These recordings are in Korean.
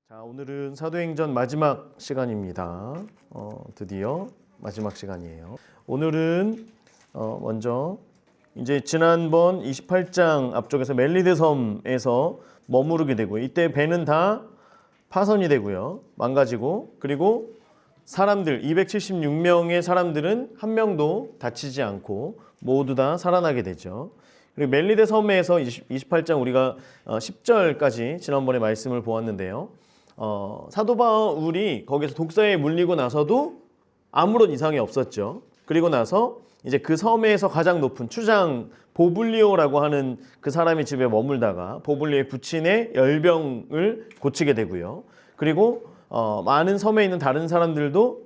자, 오늘은 사도행전 마지막 시간입니다. 드디어 마지막 시간이에요. 오늘은 먼저 이제 지난번 28장 앞쪽에서 멜리데 섬에서 머무르게 되고요. 이때 배는 다 파손이 되고요. 망가지고, 그리고 사람들 276명의 사람들은 한 명도 다치지 않고 모두 다 살아나게 되죠. 그리고 멜리데 섬에서 28장 우리가 10절까지 지난번에 말씀을 보았는데요. 사도 바울이 거기서 독사에 물리고 나서도 아무런 이상이 없었죠. 그리고 나서 이제 그 섬에서 가장 높은 추장 보블리오라고 하는 그 사람의 집에 머물다가 보블리오의 부친의 열병을 고치게 되고요. 그리고 많은 섬에 있는 다른 사람들도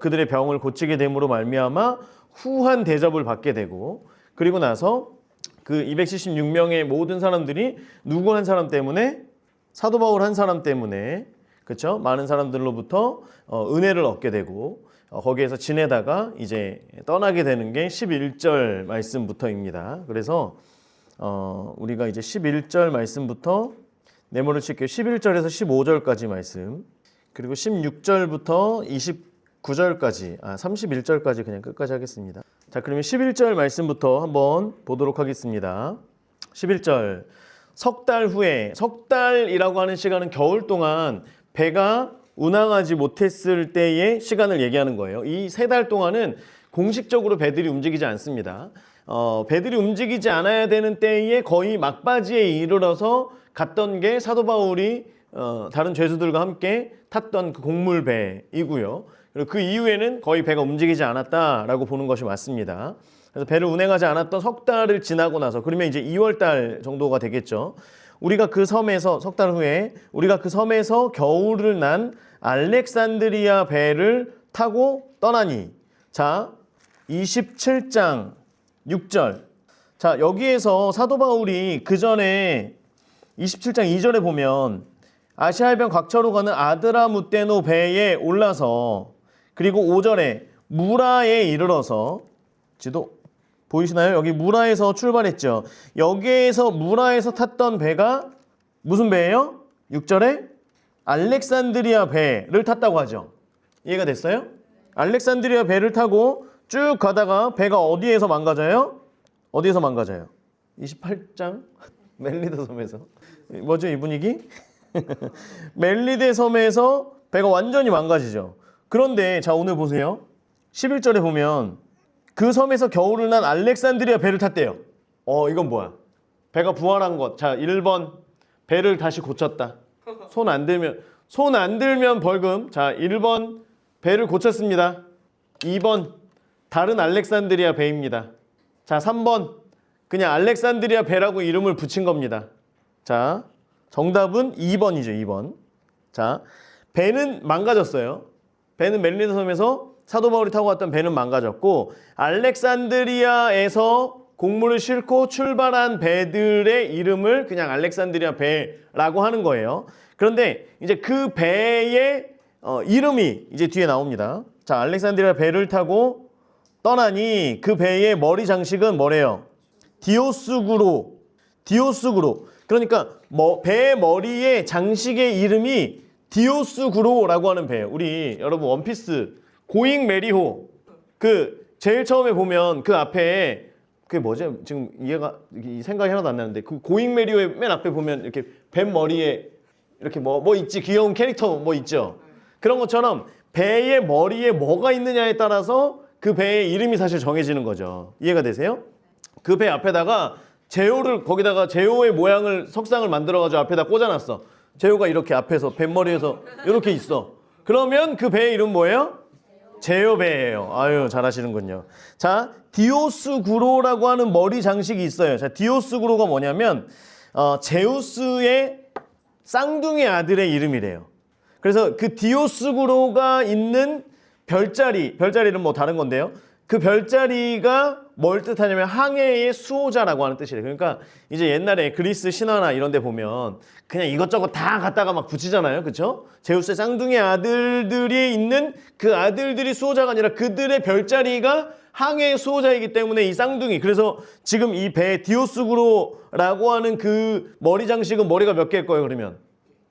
그들의 병을 고치게 됨으로 말미암아 후한 대접을 받게 되고, 그리고 나서 그 276명의 모든 사람들이 누구 한 사람 때문에, 사도 바울 한 사람 때문에, 그렇죠? 많은 사람들로부터 은혜를 얻게 되고 거기에서 지내다가 이제 떠나게 되는 게 11절 말씀부터입니다. 그래서 우리가 이제 11절 말씀부터 네모를 칠게요. 11절에서 15절까지 말씀, 그리고 16절부터 29절까지, 31절까지 그냥 끝까지 하겠습니다. 자, 그러면 11절 말씀부터 한번 보도록 하겠습니다. 11절. 석 달 후에, 석 달이라고 하는 시간은 겨울 동안 배가 운항하지 못했을 때의 시간을 얘기하는 거예요. 이 세 달 동안은 공식적으로 배들이 움직이지 않습니다. 배들이 움직이지 않아야 되는 때에 거의 막바지에 이르러서 갔던 게 사도 바울이 다른 죄수들과 함께 탔던 그 곡물배이고요. 그리고 그 이후에는 거의 배가 움직이지 않았다라고 보는 것이 맞습니다. 그래서 배를 운행하지 않았던 석 달을 지나고 나서, 그러면 이제 2월 달 정도가 되겠죠. 우리가 그 섬에서, 석 달 후에 우리가 그 섬에서 겨울을 난 알렉산드리아 배를 타고 떠나니. 자, 27장 6절. 자, 여기에서 사도 바울이 그 전에 27장 2절에 보면 아시아 해변 각처로 가는 아드라무테노 배에 올라서, 그리고 5절에 무라에 이르러서, 지도 보이시나요? 여기 무라에서 출발했죠. 여기에서 무라에서 탔던 배가 무슨 배예요? 6절에 알렉산드리아 배를 탔다고 하죠. 이해가 됐어요? 알렉산드리아 배를 타고 쭉 가다가 배가 어디에서 망가져요? 어디에서 망가져요? 28장 멜리데 섬에서. 뭐죠 이 분위기? 멜리데 섬에서 배가 완전히 망가지죠. 그런데 자, 오늘 보세요. 11절에 보면 그 섬에서 겨울을 난 알렉산드리아 배를 탔대요. 이건 뭐야? 배가 부활한 것. 자, 1번 배를 다시 고쳤다. 손 안 들면 벌금. 자, 1번 배를 고쳤습니다. 2번 다른 알렉산드리아 배입니다. 자, 3번 그냥 알렉산드리아 배라고 이름을 붙인 겁니다. 자, 정답은 2번이죠. 2번. 자, 배는 망가졌어요. 배는 멜리데 섬에서 사도 바울이 타고 갔던 배는 망가졌고, 알렉산드리아에서 곡물을 싣고 출발한 배들의 이름을 그냥 알렉산드리아 배라고 하는 거예요. 그런데 이제 그 배의 이름이 이제 뒤에 나옵니다. 자, 알렉산드리아 배를 타고 떠나니 그 배의 머리 장식은 뭐래요? 디오스구로. 그러니까 배의 머리에 장식의 이름이 디오스구로라고 하는 배예요. 우리 여러분 원피스 고잉 메리호, 그 제일 처음에 보면 그 앞에 그게 뭐지? 지금 생각이 하나도 안 나는데, 그 고잉 메리호의 맨 앞에 보면 이렇게 뱀 머리에 이렇게 뭐 있지? 귀여운 캐릭터 뭐 있죠? 그런 것처럼 배의 머리에 뭐가 있느냐에 따라서 그 배의 이름이 사실 정해지는 거죠. 이해가 되세요? 그 배 앞에다가 거기다가 제호의 모양을, 석상을 만들어가지고 앞에다 꽂아놨어. 제호가 이렇게 앞에서 뱀머리에서 이렇게 있어. 그러면 그 배의 이름 뭐예요? 제호배예요. 아유, 잘하시는군요. 자, 디오스구로라고 하는 머리 장식이 있어요. 자, 디오스구로가 뭐냐면 제우스의 쌍둥이 아들의 이름이래요. 그래서 그 디오스구로가 있는 별자리는 뭐 다른 건데요. 그 별자리가 뭘 뜻하냐면 항해의 수호자라고 하는 뜻이래요. 그러니까 이제 옛날에 그리스 신화나 이런 데 보면 그냥 이것저것 다 갖다가 막 붙이잖아요. 그렇죠? 제우스의 쌍둥이 아들들이 있는 그 아들들이 수호자가 아니라 그들의 별자리가 항해의 수호자이기 때문에 이 쌍둥이. 그래서 지금 이 배 디오스구로라고 하는 그 머리 장식은 머리가 몇 개일 거예요, 그러면?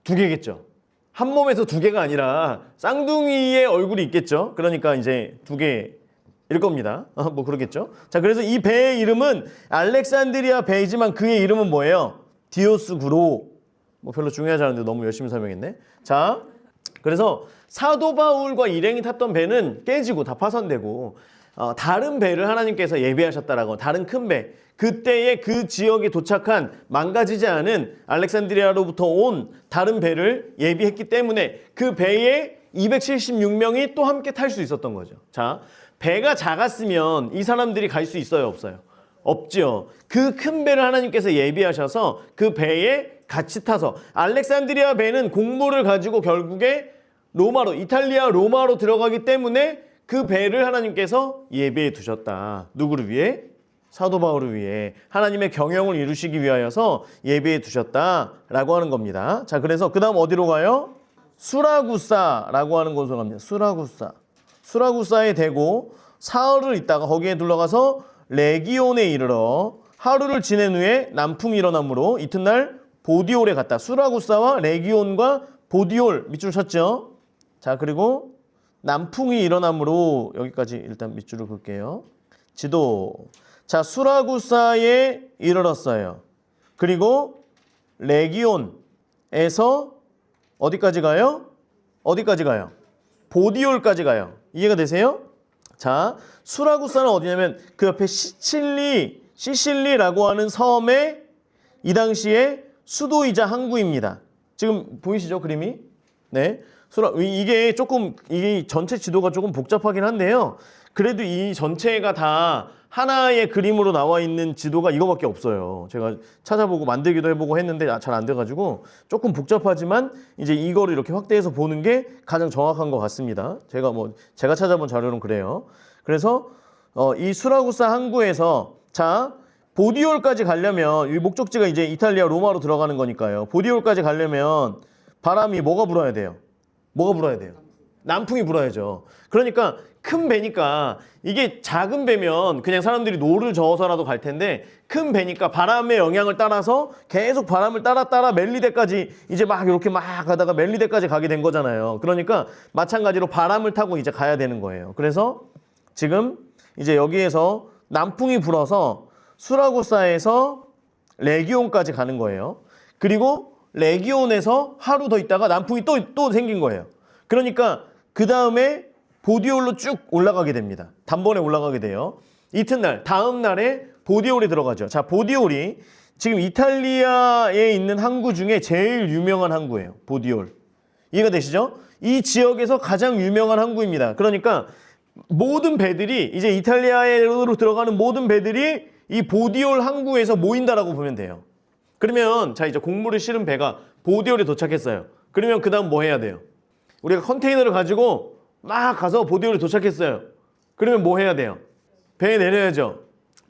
2개겠죠. 한 몸에서 두 개가 아니라 쌍둥이의 얼굴이 있겠죠. 그러니까 이제 두 개일 겁니다. 뭐 그러겠죠. 자, 그래서 이 배의 이름은 알렉산드리아 배이지만 그의 이름은 뭐예요? 디오스구로. 뭐 별로 중요하지 않은데 너무 열심히 설명했네. 자, 그래서 사도 바울과 일행이 탔던 배는 깨지고 다 파손되고 다른 배를 하나님께서 예비하셨다라고, 다른 큰 배, 그때의 그 지역에 도착한 망가지지 않은 알렉산드리아로부터 온 다른 배를 예비했기 때문에 그 배에 276명이 또 함께 탈 수 있었던 거죠. 자, 배가 작았으면 이 사람들이 갈 수 있어요, 없어요? 없죠. 그 큰 배를 하나님께서 예비하셔서 그 배에 같이 타서, 알렉산드리아 배는 곡물을 가지고 결국에 로마로, 이탈리아 로마로 들어가기 때문에 그 배를 하나님께서 예비해 두셨다. 누구를 위해? 사도 바울을 위해, 하나님의 경영을 이루시기 위하여서 예비해 두셨다라고 하는 겁니다. 자, 그래서 그 다음 어디로 가요? 수라구사라고 하는 곳으로 갑니다. 수라구사에 대고 사흘을 있다가 거기에 둘러가서 레기온에 이르러 하루를 지낸 후에 남풍이 일어나므로 이튿날 보디올에 갔다. 수라구사와 레기온과 보디올 밑줄 쳤죠. 자, 그리고 남풍이 일어나므로, 여기까지 일단 밑줄을 긋게요. 지도. 자, 수라구사에 이르렀어요. 그리고 레기온에서 어디까지 가요? 어디까지 가요? 보디올까지 가요. 이해가 되세요? 자, 수라구사는 어디냐면 그 옆에 시실리라고 하는 섬의 이 당시에 수도이자 항구입니다. 지금 보이시죠, 그림이? 네. 이게 조금, 이 전체 지도가 조금 복잡하긴 한데요. 그래도 이 전체가 다 하나의 그림으로 나와 있는 지도가 이거밖에 없어요. 제가 찾아보고 만들기도 해보고 했는데 잘 안 돼가지고 조금 복잡하지만 이제 이거를 이렇게 확대해서 보는 게 가장 정확한 것 같습니다. 제가 찾아본 자료는 그래요. 그래서 이 수라구사 항구에서, 자, 보디올까지 가려면, 이 목적지가 이제 이탈리아 로마로 들어가는 거니까요. 보디올까지 가려면 바람이 뭐가 불어야 돼요? 뭐가 불어야 돼요? 남풍이 불어야죠. 그러니까 큰 배니까, 이게 작은 배면 그냥 사람들이 노를 저어서라도 갈 텐데, 큰 배니까 바람의 영향을 따라서 계속 바람을 따라 멜리데까지 이제 막 이렇게 막 가다가 멜리데까지 가게 된 거잖아요. 그러니까 마찬가지로 바람을 타고 이제 가야 되는 거예요. 그래서 지금 이제 여기에서 남풍이 불어서 수라구사에서 레기온까지 가는 거예요. 그리고 레기온에서 하루 더 있다가 남풍이 또 생긴 거예요. 그러니까 그 다음에 보디올로 쭉 올라가게 됩니다. 단번에 올라가게 돼요. 이튿날, 다음 날에 보디올에 들어가죠. 자, 보디올이 지금 이탈리아에 있는 항구 중에 제일 유명한 항구예요. 보디올. 이해가 되시죠? 이 지역에서 가장 유명한 항구입니다. 그러니까 모든 배들이, 이제 이탈리아로 들어가는 모든 배들이 이 보디올 항구에서 모인다라고 보면 돼요. 그러면 자, 이제 곡물을 실은 배가 보디올에 도착했어요. 그러면 그 다음 뭐 해야 돼요? 우리가 컨테이너를 가지고 막 가서 보디올에 도착했어요. 그러면 뭐 해야 돼요? 배에 내려야죠.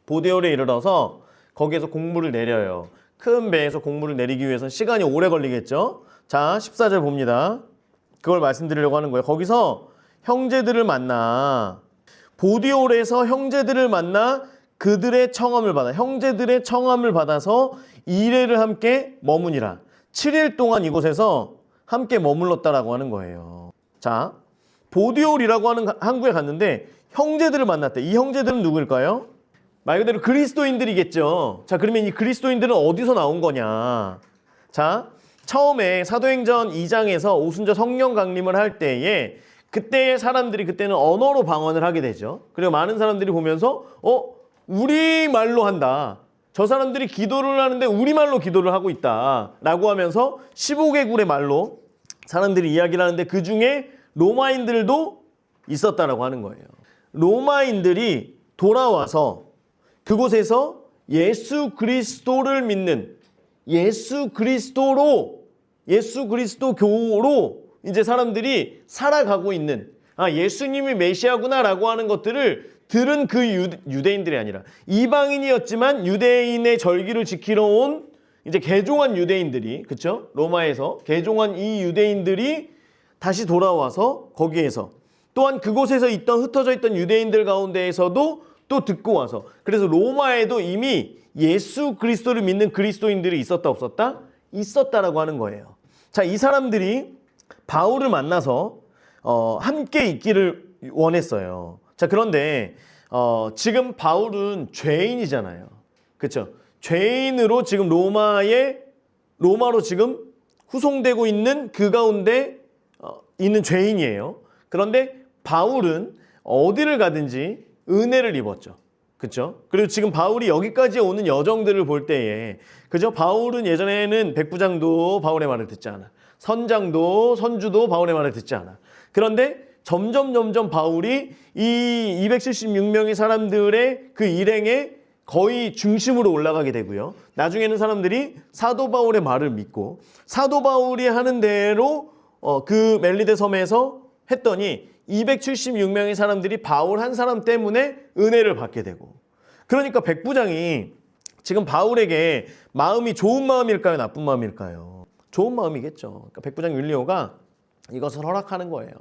보디올에 이르러서 거기에서 곡물을 내려요. 큰 배에서 곡물을 내리기 위해서는 시간이 오래 걸리겠죠. 자, 14절 봅니다. 그걸 말씀드리려고 하는 거예요. 거기서 형제들을 만나, 보디올에서 형제들을 만나 그들의 청함을 받아, 형제들의 청함을 받아서 2일을 함께 머무니라. 7일 동안 이곳에서 함께 머물렀다라고 하는 거예요. 자, 보디올이라고 하는 항구에 갔는데 형제들을 만났대. 이 형제들은 누구일까요? 말 그대로 그리스도인들이겠죠. 자, 그러면 이 그리스도인들은 어디서 나온 거냐? 자, 처음에 사도행전 2장에서 오순절 성령 강림을 할 때에 그때의 사람들이 그때는 언어로 방언을 하게 되죠. 그리고 많은 사람들이 보면서 우리말로 한다. 저 사람들이 기도를 하는데 우리말로 기도를 하고 있다 라고 하면서 15개국의 말로 사람들이 이야기를 하는데 그 중에 로마인들도 있었다라고 하는 거예요. 로마인들이 돌아와서 그곳에서 예수 그리스도를 믿는, 예수 그리스도교로 이제 사람들이 살아가고 있는, 예수님이 메시아구나라고 하는 것들을 들은 그 유대인들이 아니라 이방인이었지만 유대인의 절기를 지키러 온 이제 개종한 유대인들이, 그렇죠? 로마에서 개종한 이 유대인들이 다시 돌아와서 거기에서 또한 그곳에서 흩어져 있던 유대인들 가운데에서도 또 듣고 와서, 그래서 로마에도 이미 예수 그리스도를 믿는 그리스도인들이 있었다 없었다? 있었다라고 하는 거예요. 자, 이 사람들이 바울을 만나서 함께 있기를 원했어요. 자, 그런데 지금 바울은 죄인이잖아요. 그렇죠? 죄인으로 지금 로마로 지금 후송되고 있는 그 가운데 있는 죄인이에요. 그런데 바울은 어디를 가든지 은혜를 입었죠. 그렇죠? 그리고 지금 바울이 여기까지 오는 여정들을 볼 때에, 그죠? 바울은 예전에는 백부장도 바울의 말을 듣지 않아. 선장도 선주도 바울의 말을 듣지 않아. 그런데 점점 바울이 이 276명의 사람들의 그 일행의 거의 중심으로 올라가게 되고요. 나중에는 사람들이 사도 바울의 말을 믿고 사도 바울이 하는 대로 그 멜리데 섬에서 했더니 276명의 사람들이 바울 한 사람 때문에 은혜를 받게 되고, 그러니까 백부장이 지금 바울에게 마음이 좋은 마음일까요? 나쁜 마음일까요? 좋은 마음이겠죠. 그러니까 백부장 율리오가 이것을 허락하는 거예요.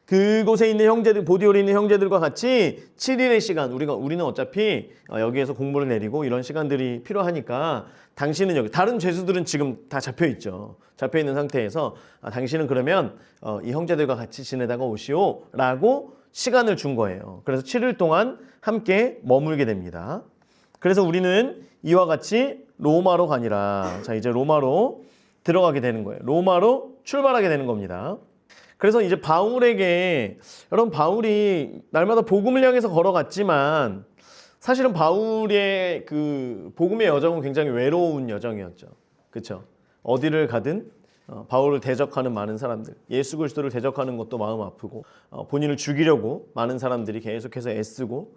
그곳에 있는 형제들, 보디올에 있는 형제들과 같이 7일의 시간, 우리는 어차피 여기에서 공부를 내리고 이런 시간들이 필요하니까 당신은 여기, 다른 죄수들은 지금 다 잡혀 있죠. 잡혀 있는 상태에서 당신은 그러면 이 형제들과 같이 지내다가 오시오 라고 시간을 준 거예요. 그래서 7일 동안 함께 머물게 됩니다. 그래서 우리는 이와 같이 로마로 가니라. 자, 이제 로마로 들어가게 되는 거예요. 로마로 출발하게 되는 겁니다. 그래서 이제 바울에게, 여러분, 바울이 날마다 복음을 향해서 걸어갔지만 사실은 바울의 그 복음의 여정은 굉장히 외로운 여정이었죠. 그렇죠? 어디를 가든 바울을 대적하는 많은 사람들, 예수 그리스도를 대적하는 것도 마음 아프고, 본인을 죽이려고 많은 사람들이 계속해서 애쓰고,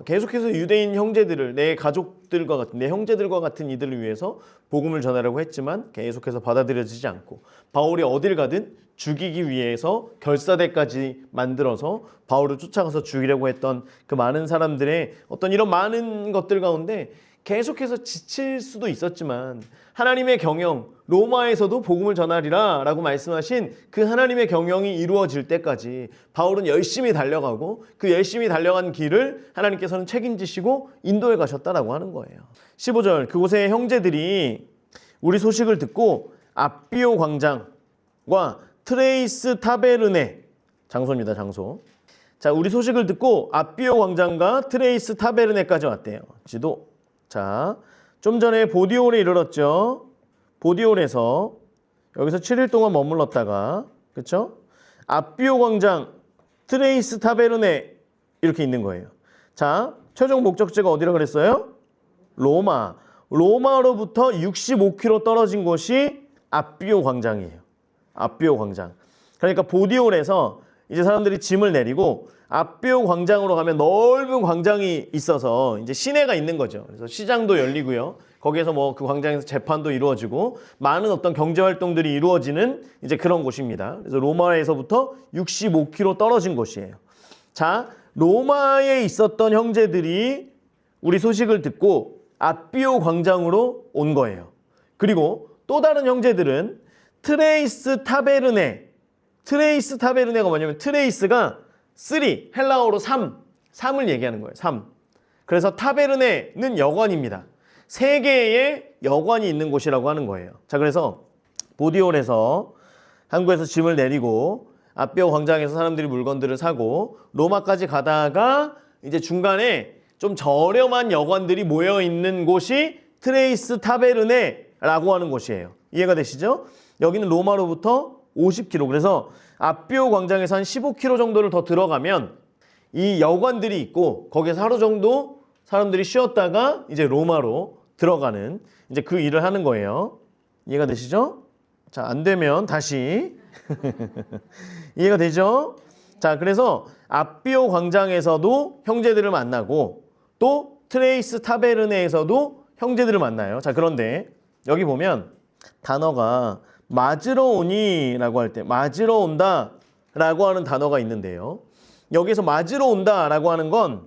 계속해서 유대인 형제들을, 내 가족들과 같은, 내 형제들과 같은 이들을 위해서 복음을 전하려고 했지만 계속해서 받아들여지지 않고, 바울이 어딜 가든 죽이기 위해서 결사대까지 만들어서 바울을 쫓아가서 죽이려고 했던 그 많은 사람들의 어떤 이런 많은 것들 가운데 계속해서 지칠 수도 있었지만, 하나님의 경영, 로마에서도 복음을 전하리라 라고 말씀하신 그 하나님의 경영이 이루어질 때까지 바울은 열심히 달려가고, 그 열심히 달려간 길을 하나님께서는 책임지시고 인도해 가셨다라고 하는 거예요. 15절, 그곳의 형제들이 우리 소식을 듣고 앞비오 광장과 트레이스 타베르네, 장소입니다, 장소. 자, 우리 소식을 듣고 앞비오 광장과 트레이스 타베르네까지 왔대요. 지도. 자, 좀 전에 보디올에 이르렀죠. 보디올에서 여기서 7일 동안 머물렀다가, 그렇죠? 앞비오 광장, 트레이스 타베르네 이렇게 있는 거예요. 자, 최종 목적지가 어디라 그랬어요? 로마. 로마로부터 65km 떨어진 곳이 앞비오 광장이에요. 앞비오 광장. 그러니까 보디올에서 이제 사람들이 짐을 내리고 앞비오 광장으로 가면 넓은 광장이 있어서 이제 시내가 있는 거죠. 그래서 시장도 열리고요. 거기에서 뭐 그 광장에서 재판도 이루어지고 많은 어떤 경제 활동들이 이루어지는 이제 그런 곳입니다. 그래서 로마에서부터 65km 떨어진 곳이에요. 자, 로마에 있었던 형제들이 우리 소식을 듣고 앞비오 광장으로 온 거예요. 그리고 또 다른 형제들은 트레이스 타베르네가 뭐냐면, 트레이스가 3, 헬라어로 3을 얘기하는 거예요. 3. 그래서 타베르네는 여관입니다. 3개의 여관이 있는 곳이라고 하는 거예요. 자, 그래서 보디올에서 항구에서 짐을 내리고 앞비오 광장에서 사람들이 물건들을 사고 로마까지 가다가 이제 중간에 좀 저렴한 여관들이 모여 있는 곳이 트레이스 타베르네라고 하는 곳이에요. 이해가 되시죠? 여기는 로마로부터 50km. 그래서 앞비오 광장에서 한 15km 정도를 더 들어가면 이 여관들이 있고, 거기에서 하루 정도 사람들이 쉬었다가 이제 로마로 들어가는 이제 그 일을 하는 거예요. 이해가 되시죠? 자, 안 되면 다시 이해가 되죠? 자, 그래서 앞비오 광장에서도 형제들을 만나고 또 트레이스 타베르네에서도 형제들을 만나요. 자, 그런데 여기 보면 단어가 맞으러 오니라고 할 때 맞으러 온다라고 하는 단어가 있는데요. 여기서 맞으러 온다라고 하는 건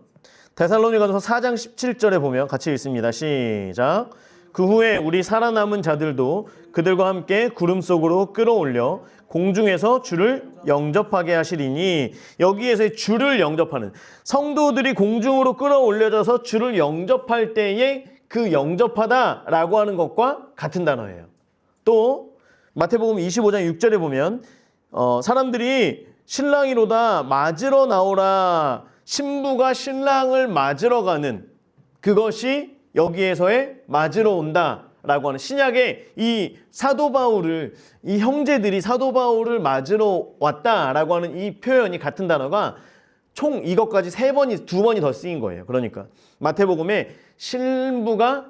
데살로니가서 4장 17절에 보면 같이 읽습니다. 시작. 그 후에 우리 살아남은 자들도 그들과 함께 구름 속으로 끌어올려 공중에서 주를 영접하게 하시리니, 여기에서 주를 영접하는, 성도들이 공중으로 끌어올려져서 주를 영접할 때에 그 영접하다라고 하는 것과 같은 단어예요. 또 마태복음 25장 6절에 보면 사람들이 신랑이로다 맞으러 나오라, 신부가 신랑을 맞으러 가는 그것이 여기에서의 맞으러 온다라고 하는 신약의 이 사도 바울을, 이 형제들이 사도 바울을 맞으러 왔다라고 하는 이 표현이 같은 단어가 총 이것까지 두 번이 더 쓰인 거예요. 그러니까 마태복음에 신부가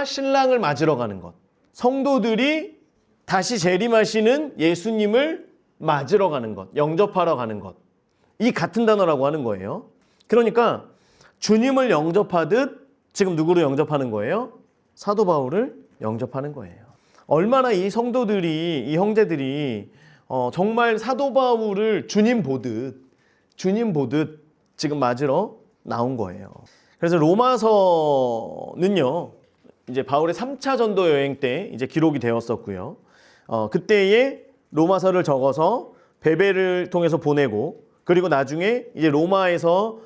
신랑을 맞으러 가는 것, 성도들이 다시 재림하시는 예수님을 맞으러 가는 것, 영접하러 가는 것, 이 같은 단어라고 하는 거예요. 그러니까 주님을 영접하듯 지금 누구를 영접하는 거예요? 사도 바울을 영접하는 거예요. 얼마나 이 성도들이, 이 형제들이 정말 사도 바울을 주님 보듯 지금 맞으러 나온 거예요. 그래서 로마서는요, 이제 바울의 3차 전도 여행 때 이제 기록이 되었었고요. 그때에 로마서를 적어서 베베를 통해서 보내고, 그리고 나중에 이제 로마에서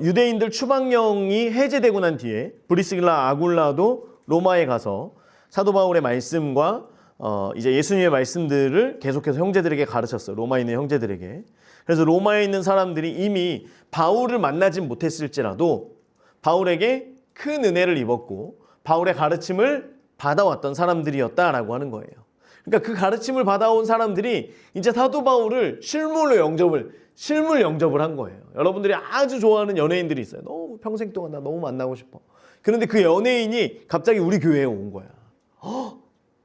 유대인들 추방령이 해제되고 난 뒤에 브리스길라 아굴라도 로마에 가서 사도 바울의 말씀과 이제 예수님의 말씀들을 계속해서 형제들에게 가르쳤어요. 로마에 있는 형제들에게. 그래서 로마에 있는 사람들이 이미 바울을 만나진 못했을지라도 바울에게 큰 은혜를 입었고 바울의 가르침을 받아왔던 사람들이었다라고 하는 거예요. 그러니까 그 가르침을 받아온 사람들이 이제 사도 바울을 실물 영접을 한 거예요. 여러분들이 아주 좋아하는 연예인들이 있어요. 너무 평생 동안 나 너무 만나고 싶어. 그런데 그 연예인이 갑자기 우리 교회에 온 거야.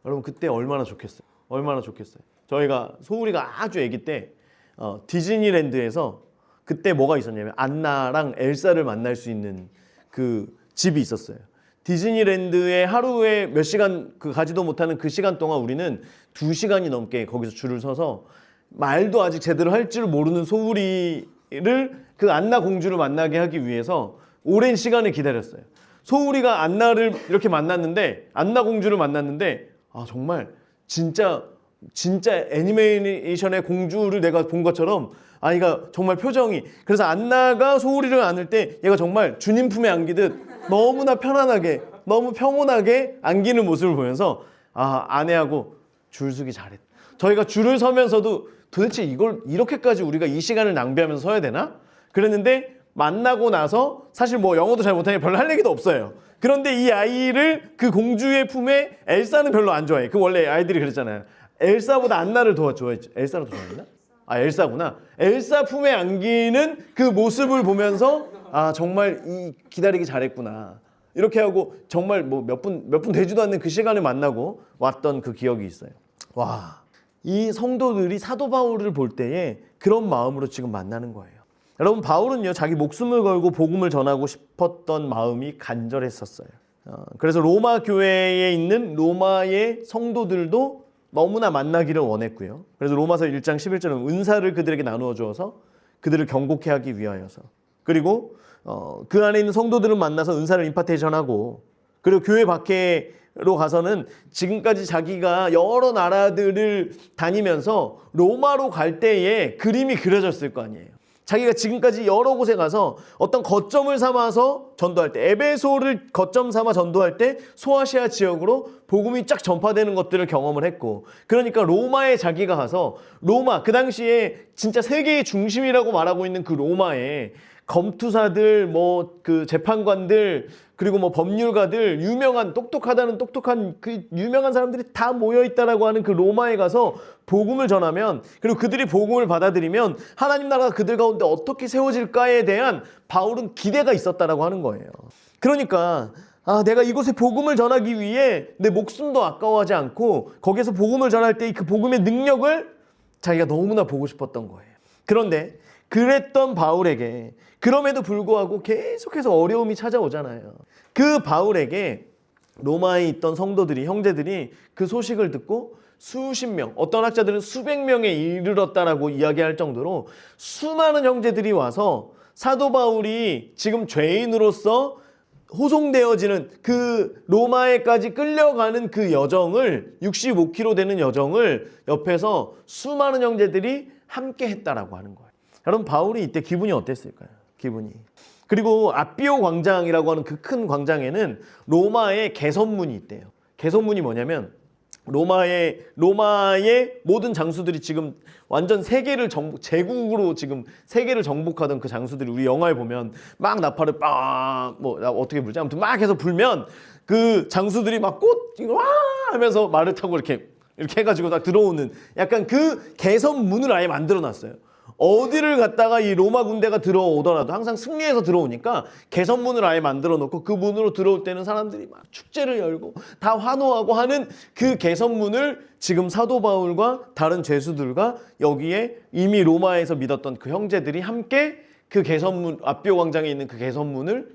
여러분 그때 얼마나 좋겠어요. 얼마나 좋겠어요. 저희가 소울이가 아주 아기 때 디즈니랜드에서 그때 뭐가 있었냐면 안나랑 엘사를 만날 수 있는 그 집이 있었어요. 디즈니랜드에 하루에 몇 시간 가지도 못하는 그 시간 동안 우리는 2시간이 넘게 거기서 줄을 서서 말도 아직 제대로 할 줄 모르는 소울이를 그 안나 공주를 만나게 하기 위해서 오랜 시간을 기다렸어요. 소울이가 안나를 이렇게 만났는데, 안나 공주를 만났는데, 정말 진짜 애니메이션의 공주를 내가 본 것처럼 아이가 정말 표정이, 그래서 안나가 소울이를 안을 때 얘가 정말 주님 품에 안기듯 너무나 편안하게, 너무 평온하게 안기는 모습을 보면서 아내하고 줄서기 잘했다. 저희가 줄을 서면서도 도대체 이걸 이렇게까지 우리가 이 시간을 낭비하면서 서야 되나? 그랬는데 만나고 나서 사실 뭐 영어도 잘 못하니까 별로 할 얘기도 없어요. 그런데 이 아이를 그 공주의 품에, 엘사는 별로 안 좋아해. 그 원래 아이들이 그랬잖아요. 엘사보다 안나를 더 좋아했죠. 엘사를 더 좋아했나? 엘사구나. 엘사 품에 안기는 그 모습을 보면서 정말 기다리기 잘했구나. 이렇게 하고 정말 뭐 몇 분 되지도 않는 그 시간을 만나고 왔던 그 기억이 있어요. 와, 이 성도들이 사도 바울을 볼 때에 그런 마음으로 지금 만나는 거예요. 여러분 바울은요 자기 목숨을 걸고 복음을 전하고 싶었던 마음이 간절했었어요. 그래서 로마 교회에 있는 로마의 성도들도 너무나 만나기를 원했고요. 그래서 로마서 1장 11절은 은사를 그들에게 나누어 주어서 그들을 경고케 하기 위하여서, 그리고 그 안에 있는 성도들을 만나서 은사를 임파테이션하고, 그리고 교회 밖으로 가서는 지금까지 자기가 여러 나라들을 다니면서 로마로 갈 때에 그림이 그려졌을 거 아니에요. 자기가 지금까지 여러 곳에 가서 어떤 거점을 삼아서 전도할 때, 에베소를 거점 삼아 전도할 때 소아시아 지역으로 복음이 쫙 전파되는 것들을 경험을 했고, 그러니까 로마에 자기가 가서, 로마 그 당시에 진짜 세계의 중심이라고 말하고 있는 그 로마에 검투사들, 뭐 그 재판관들, 그리고 뭐 법률가들, 똑똑한 그 유명한 사람들이 다 모여 있다라고 하는 그 로마에 가서 복음을 전하면, 그리고 그들이 복음을 받아들이면 하나님 나라가 그들 가운데 어떻게 세워질까에 대한 바울은 기대가 있었다라고 하는 거예요. 그러니까 내가 이곳에 복음을 전하기 위해 내 목숨도 아까워하지 않고 거기에서 복음을 전할 때 그 복음의 능력을 자기가 너무나 보고 싶었던 거예요. 그런데 그랬던 바울에게 그럼에도 불구하고 계속해서 어려움이 찾아오잖아요. 그 바울에게 로마에 있던 성도들이, 형제들이 그 소식을 듣고 수십 명, 어떤 학자들은 수백 명에 이르렀다라고 이야기할 정도로 수많은 형제들이 와서 사도 바울이 지금 죄인으로서 호송되어지는 그 로마에까지 끌려가는 그 여정을, 65km 되는 여정을 옆에서 수많은 형제들이 함께 했다라고 하는 거예요. 여러분 바울이 이때 기분이 어땠을까요? 기분이. 그리고 아비오 광장이라고 하는 그 큰 광장에는 로마의 개선문이 있대요. 개선문이 뭐냐면 로마의 모든 장수들이 지금 완전 세계를 제국으로 지금 세계를 정복하던 그 장수들이 우리 영화에 보면 막 나팔을 뭐 어떻게 불지? 아무튼 막 해서 불면 그 장수들이 막 와 하면서 말을 타고 이렇게 해가지고 딱 들어오는 약간 그 개선문을 아예 만들어 놨어요. 어디를 갔다가 이 로마 군대가 들어오더라도 항상 승리해서 들어오니까 개선문을 아예 만들어 놓고 그 문으로 들어올 때는 사람들이 막 축제를 열고 다 환호하고 하는 그 개선문을 지금 사도 바울과 다른 죄수들과 여기에 이미 로마에서 믿었던 그 형제들이 함께 그 개선문, 아비오 광장에 있는 그 개선문을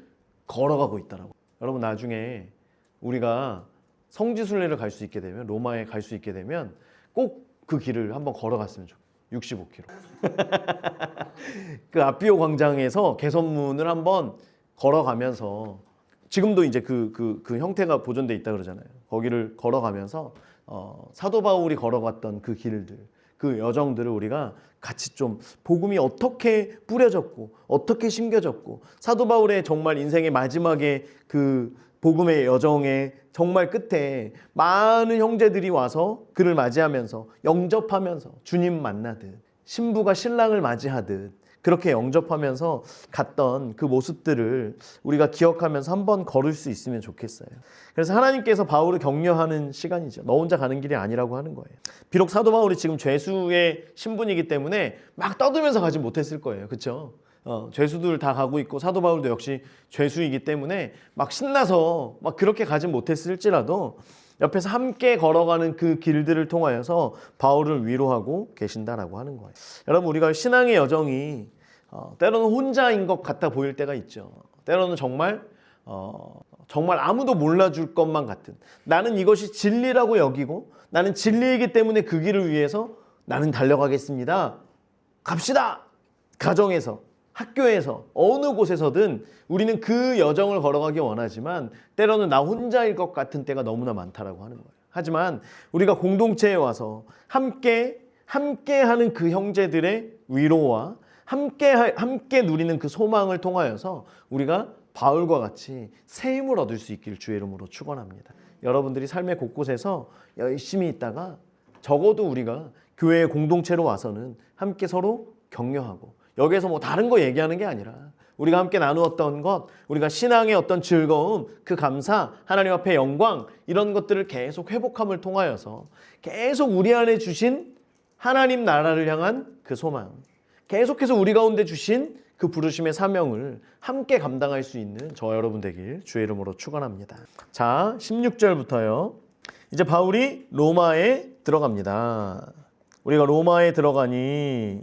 걸어가고 있더라고요. 여러분, 나중에 우리가 성지순례를 갈 수 있게 되면, 로마에 갈 수 있게 되면 꼭 그 길을 한번 걸어갔으면 좋겠어요. 65km. 그 아비오 광장에서 개선문을 한번 걸어가면서, 지금도 이제 그 형태가 보존돼 있다 그러잖아요. 거기를 걸어가면서 사도 바울이 걸어갔던 그 길들, 그 여정들을 우리가 같이 좀 복음이 어떻게 뿌려졌고 어떻게 심겨졌고 사도 바울의 정말 인생의 마지막에 그 복음의 여정의 정말 끝에 많은 형제들이 와서 그를 맞이하면서 영접하면서 주님 만나듯 신부가 신랑을 맞이하듯 그렇게 영접하면서 갔던 그 모습들을 우리가 기억하면서 한번 걸을 수 있으면 좋겠어요. 그래서 하나님께서 바울을 격려하는 시간이죠. 너 혼자 가는 길이 아니라고 하는 거예요. 비록 사도 바울이 지금 죄수의 신분이기 때문에 막 떠들면서 가지 못했을 거예요. 그렇죠? 죄수들 다 가고 있고 사도 바울도 역시 죄수이기 때문에 막 신나서 막 그렇게 가지 못했을지라도 옆에서 함께 걸어가는 그 길들을 통하여서 바울을 위로하고 계신다라고 하는 거예요. 여러분, 우리가 신앙의 여정이 때로는 혼자인 것 같아 보일 때가 있죠. 때로는 정말 아무도 몰라줄 것만 같은, 나는 이것이 진리라고 여기고 나는 진리이기 때문에 그 길을 위해서 나는 달려가겠습니다. 갑시다. 가정에서, 학교에서, 어느 곳에서든 우리는 그 여정을 걸어가기 원하지만 때로는 나 혼자일 것 같은 때가 너무나 많다라고 하는 거예요. 하지만 우리가 공동체에 와서 함께 하는 그 형제들의 위로와 함께 누리는 그 소망을 통하여서 우리가 바울과 같이 새 힘을 얻을 수 있기를 주의 이름으로 축원합니다. 여러분들이 삶의 곳곳에서 열심히 있다가 적어도 우리가 교회의 공동체로 와서는 함께 서로 격려하고, 여기에서 뭐 다른 거 얘기하는 게 아니라 우리가 함께 나누었던 것, 우리가 신앙의 어떤 즐거움, 그 감사, 하나님 앞에 영광, 이런 것들을 계속 회복함을 통하여서 계속 우리 안에 주신 하나님 나라를 향한 그 소망, 계속해서 우리 가운데 주신 그 부르심의 사명을 함께 감당할 수 있는 저 여러분 되길 주의 이름으로 축원합니다. 자, 16절부터요. 이제 바울이 로마에 들어갑니다. 우리가 로마에 들어가니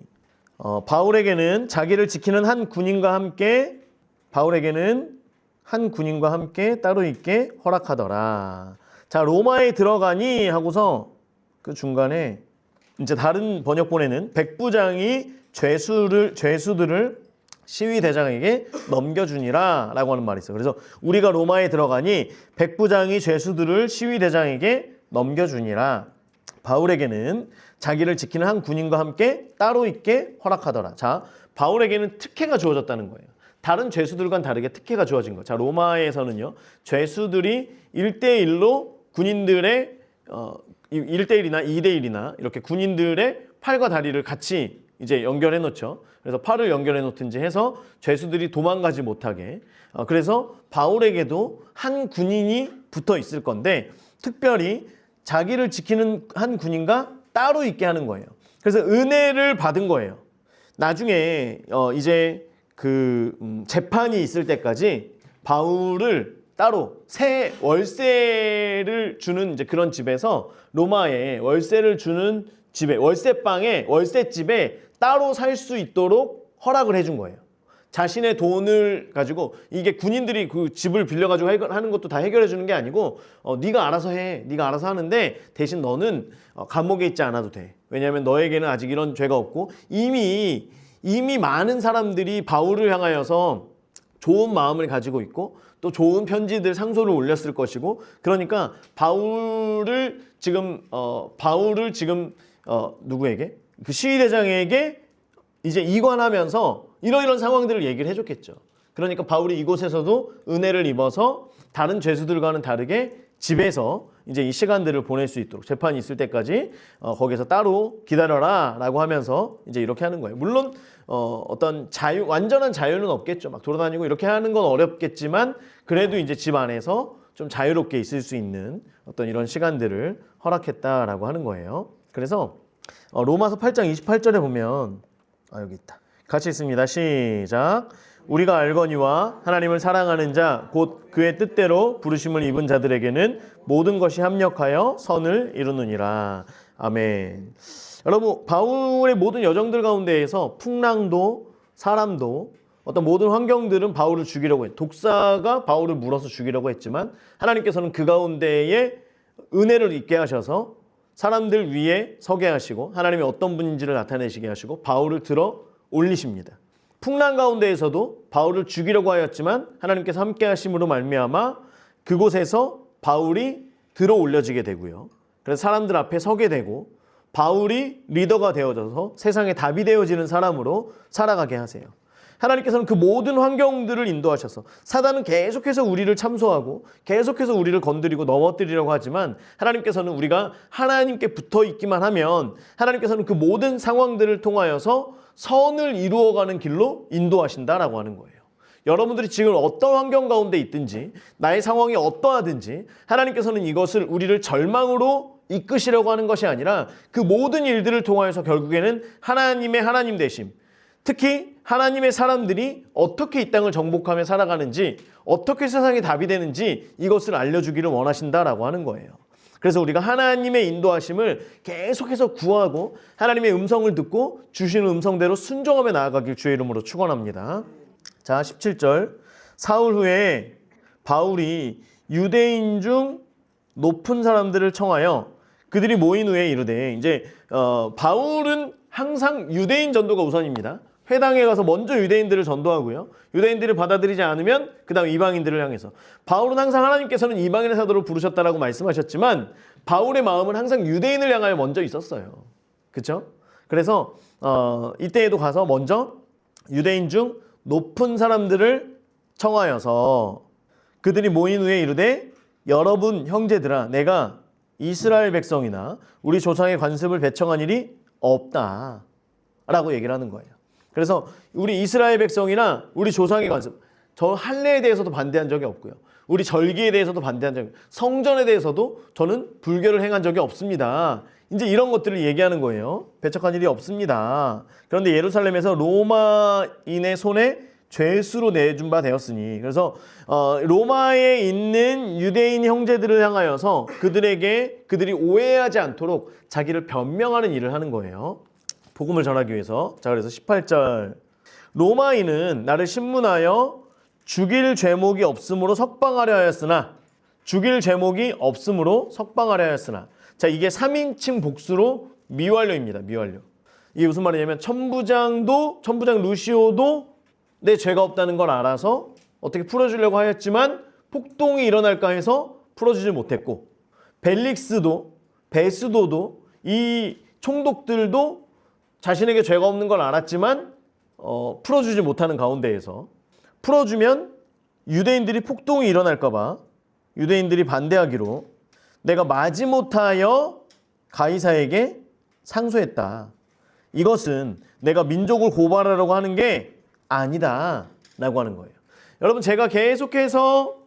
바울에게는 자기를 지키는 한 군인과 함께 따로 있게 허락하더라. 자, 로마에 들어가니 하고서 그 중간에 이제 다른 번역본에는 백부장이 죄수들을 시위대장에게 넘겨주니라 라고 하는 말이 있어요. 그래서 우리가 로마에 들어가니 백부장이 죄수들을 시위대장에게 넘겨주니라. 바울에게는 자기를 지키는 한 군인과 함께 따로 있게 허락하더라. 자, 바울에게는 특혜가 주어졌다는 거예요. 다른 죄수들과는 다르게 특혜가 주어진 거예요. 자, 로마에서는요, 죄수들이 1대1로 군인들의 1대1이나 2대1이나 이렇게 군인들의 팔과 다리를 같이 이제 연결해 놓죠. 그래서 팔을 연결해 놓든지 해서 죄수들이 도망가지 못하게. 그래서 바울에게도 한 군인이 붙어 있을 건데 특별히 자기를 지키는 한 군인과 따로 있게 하는 거예요. 그래서 은혜를 받은 거예요. 나중에 이제 그 재판이 있을 때까지 바울을 따로 새 월세를 주는 이제 그런 집에서, 로마에 월세를 주는 집에, 월세방에, 월세집에 따로 살 수 있도록 허락을 해준 거예요. 자신의 돈을 가지고, 이게 군인들이 그 집을 빌려가지고 하는 것도 다 해결해 주는 게 아니고 네가 알아서 해. 네가 알아서 하는데 대신 너는 감옥에 있지 않아도 돼. 왜냐하면 너에게는 아직 이런 죄가 없고 이미 많은 사람들이 바울을 향하여서 좋은 마음을 가지고 있고 또 좋은 편지들, 상소를 올렸을 것이고, 그러니까 바울을 지금 누구에게? 그 시위대장에게 이제 이관하면서 이런 상황들을 얘기를 해줬겠죠. 그러니까 바울이 이곳에서도 은혜를 입어서 다른 죄수들과는 다르게 집에서 이제 이 시간들을 보낼 수 있도록 재판이 있을 때까지 거기서 따로 기다려라라고 하면서 이제 이렇게 하는 거예요. 물론 어떤 완전한 자유는 없겠죠. 막 돌아다니고 이렇게 하는 건 어렵겠지만 그래도 이제 집 안에서 좀 자유롭게 있을 수 있는 어떤 이런 시간들을 허락했다라고 하는 거예요. 그래서 로마서 8장 28절에 보면 여기 있다. 같이 읽습니다. 시작. 우리가 알거니와 하나님을 사랑하는 자 곧 그의 뜻대로 부르심을 입은 자들에게는 모든 것이 합력하여 선을 이루느니라. 아멘. 여러분, 바울의 모든 여정들 가운데에서 풍랑도 사람도 어떤 모든 환경들은 바울을 죽이려고 했. 독사가 바울을 물어서 죽이려고 했지만 하나님께서는 그 가운데에 은혜를 있게 하셔서 사람들 위에 서게 하시고 하나님이 어떤 분인지를 나타내시게 하시고 바울을 들어 올리십니다. 풍랑 가운데에서도 바울을 죽이려고 하였지만 하나님께서 함께 하심으로 말미암아 그곳에서 바울이 들어 올려지게 되고요. 그래서 사람들 앞에 서게 되고 바울이 리더가 되어져서 세상에 답이 되어지는 사람으로 살아가게 하세요. 하나님께서는 그 모든 환경들을 인도하셔서 사단은 계속해서 우리를 참소하고 계속해서 우리를 건드리고 넘어뜨리려고 하지만 하나님께서는 우리가 하나님께 붙어 있기만 하면 하나님께서는 그 모든 상황들을 통하여서 선을 이루어가는 길로 인도하신다라고 하는 거예요. 여러분들이 지금 어떤 환경 가운데 있든지 나의 상황이 어떠하든지 하나님께서는 이것을 우리를 절망으로 이끄시려고 하는 것이 아니라 그 모든 일들을 통하여서 결국에는 하나님의 하나님 되심, 특히 하나님의 사람들이 어떻게 이 땅을 정복하며 살아가는지 어떻게 세상에 답이 되는지 이것을 알려주기를 원하신다라고 하는 거예요. 그래서 우리가 하나님의 인도하심을 계속해서 구하고 하나님의 음성을 듣고 주시는 음성대로 순종하며 나아가길 주의 이름으로 축원합니다. 자, 17절. 사흘 후에 바울이 유대인 중 높은 사람들을 청하여 그들이 모인 후에 이르되 이제 바울은 항상 유대인 전도가 우선입니다. 회당에 가서 먼저 유대인들을 전도하고요. 유대인들을 받아들이지 않으면 그 다음 이방인들을 향해서. 바울은 항상 하나님께서는 이방인의 사도로 부르셨다라고 말씀하셨지만 바울의 마음은 항상 유대인을 향하여 먼저 있었어요. 그렇죠? 그래서 이때에도 가서 먼저 유대인 중 높은 사람들을 청하여서 그들이 모인 후에 이르되 여러분 형제들아 내가 이스라엘 백성이나 우리 조상의 관습을 배청한 일이 없다 라고 얘기를 하는 거예요. 그래서 우리 이스라엘 백성이나 우리 조상의 관습, 저 할례에 대해서도 반대한 적이 없고요. 우리 절기에 대해서도 반대한 적이 없고요. 성전에 대해서도 저는 불교를 행한 적이 없습니다. 이제 이런 것들을 얘기하는 거예요. 배척한 일이 없습니다. 그런데 예루살렘에서 로마인의 손에 죄수로 내준 바 되었으니 그래서 로마에 있는 유대인 형제들을 향하여서 그들이 오해하지 않도록 자기를 변명하는 일을 하는 거예요. 복음을 전하기 위해서. 자, 그래서 18절. 로마인은 나를 신문하여 죽일 죄목이 없으므로 석방하려 하였으나 자, 이게 3인칭 복수로 미완료입니다. 미완료. 이게 무슨 말이냐면 천부장 루시오도 내 죄가 없다는 걸 알아서 어떻게 풀어주려고 하였지만 폭동이 일어날까 해서 풀어주지 못했고 벨릭스도 베스도도 이 총독들도 자신에게 죄가 없는 걸 알았지만 풀어주지 못하는 가운데에서 풀어주면 유대인들이 폭동이 일어날까 봐 유대인들이 반대하기로 내가 마지못하여 가이사에게 상소했다. 이것은 내가 민족을 고발하려고 하는 게 아니다 라고 하는 거예요. 여러분 제가 계속해서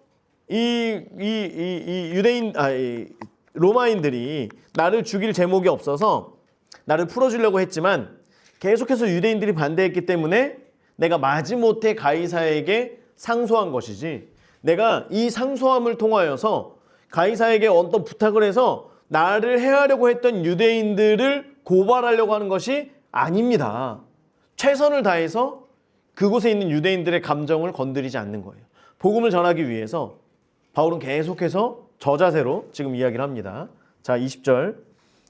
로마인들이 나를 죽일 제목이 없어서 나를 풀어주려고 했지만 계속해서 유대인들이 반대했기 때문에 내가 마지못해 가이사에게 상소한 것이지 내가 이 상소함을 통하여서 가이사에게 어떤 부탁을 해서 나를 해하려고 했던 유대인들을 고발하려고 하는 것이 아닙니다. 최선을 다해서 그곳에 있는 유대인들의 감정을 건드리지 않는 거예요. 복음을 전하기 위해서 바울은 계속해서 저자세로 지금 이야기를 합니다. 자, 20절.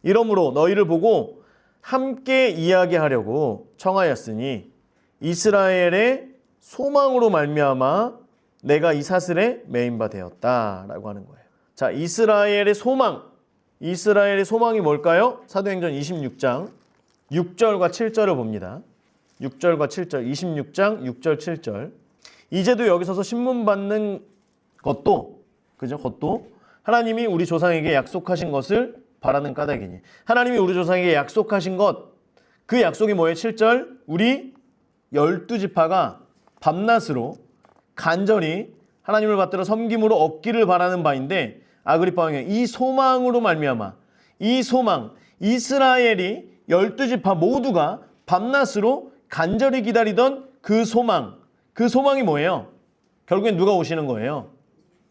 이러므로 너희를 보고 함께 이야기하려고 청하였으니 이스라엘의 소망으로 말미암아 내가 이 사슬에 매인 바 되었다라고 하는 거예요. 자, 이스라엘의 소망이 뭘까요? 사도행전 26장 6절과 7절을 봅니다. 6절과 7절, 26장 6절 7절. 이제도 여기 서서 신문 받는 것도 하나님이 우리 조상에게 약속하신 것을 바라는 까닭이니. 하나님이 우리 조상에게 약속하신 것, 그 약속이 뭐예요? 7절, 우리 12지파가 밤낮으로 간절히 하나님을 받들어 섬김으로 얻기를 바라는 바인데, 아그리파 왕이 이 소망으로 말미암아, 이 소망, 이스라엘이 12지파 모두가 밤낮으로 간절히 기다리던 그 소망, 그 소망이 뭐예요? 결국엔 누가 오시는 거예요?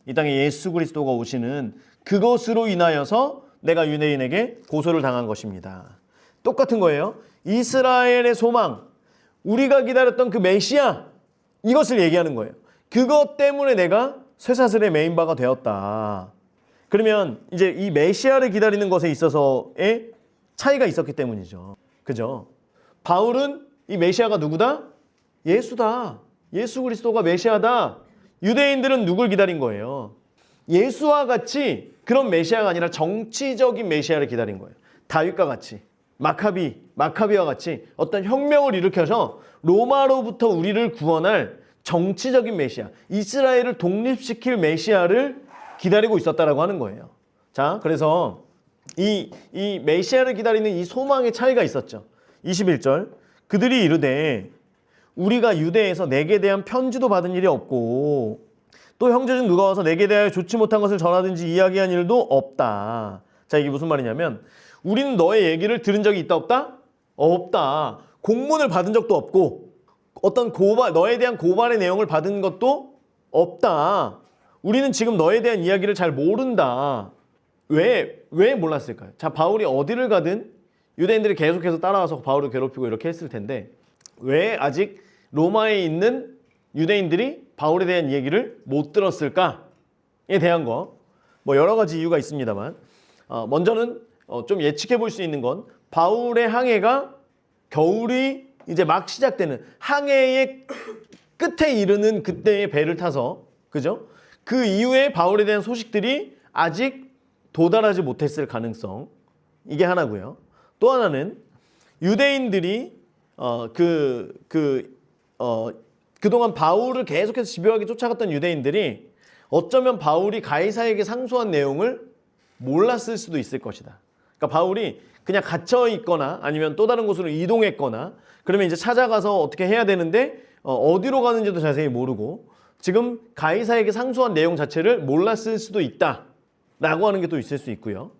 이 땅에 예수 그리스도가 오시는 그것으로 인하여서 내가 유대인에게 고소를 당한 것입니다. 똑같은 거예요. 이스라엘의 소망, 우리가 기다렸던 그 메시아, 이것을 얘기하는 거예요. 그것 때문에 내가 쇠사슬의 메인바가 되었다. 그러면 이제 이 메시아를 기다리는 것에 있어서의 차이가 있었기 때문이죠. 그죠? 바울은 이 메시아가 누구다? 예수다. 예수 그리스도가 메시아다. 유대인들은 누굴 기다린 거예요? 예수와 같이 그런 메시아가 아니라 정치적인 메시아를 기다린 거예요. 다윗과 같이, 마카비와 같이 어떤 혁명을 일으켜서 로마로부터 우리를 구원할 정치적인 메시아, 이스라엘을 독립시킬 메시아를 기다리고 있었다라고 하는 거예요. 자, 그래서 이 메시아를 기다리는 이 소망의 차이가 있었죠. 21절, 그들이 이르되 우리가 유대에서 내게 대한 편지도 받은 일이 없고 또 형제 중 누가 와서 내게 대하여 좋지 못한 것을 전하든지 이야기한 일도 없다. 자, 이게 무슨 말이냐면 우리는 너의 얘기를 들은 적이 있다 없다? 없다. 공문을 받은 적도 없고 어떤 고발, 너에 대한 고발의 내용을 받은 것도 없다. 우리는 지금 너에 대한 이야기를 잘 모른다. 왜 몰랐을까요? 자, 바울이 어디를 가든 유대인들이 계속해서 따라와서 바울을 괴롭히고 이렇게 했을 텐데 왜 아직 로마에 있는 유대인들이 바울에 대한 얘기를 못 들었을까에 대한 거, 뭐 여러 가지 이유가 있습니다만 먼저는 좀 예측해 볼 수 있는 건 바울의 항해가 겨울이 이제 막 시작되는 항해의 끝에 이르는 그때의 배를 타서, 그죠? 그 이후에 바울에 대한 소식들이 아직 도달하지 못했을 가능성, 이게 하나고요. 또 하나는 유대인들이 그동안 바울을 계속해서 집요하게 쫓아갔던 유대인들이 어쩌면 바울이 가이사에게 상소한 내용을 몰랐을 수도 있을 것이다. 그러니까 바울이 그냥 갇혀 있거나 아니면 또 다른 곳으로 이동했거나 그러면 이제 찾아가서 어떻게 해야 되는데 어디로 가는지도 자세히 모르고 지금 가이사에게 상소한 내용 자체를 몰랐을 수도 있다라고 하는 게 또 있을 수 있고요.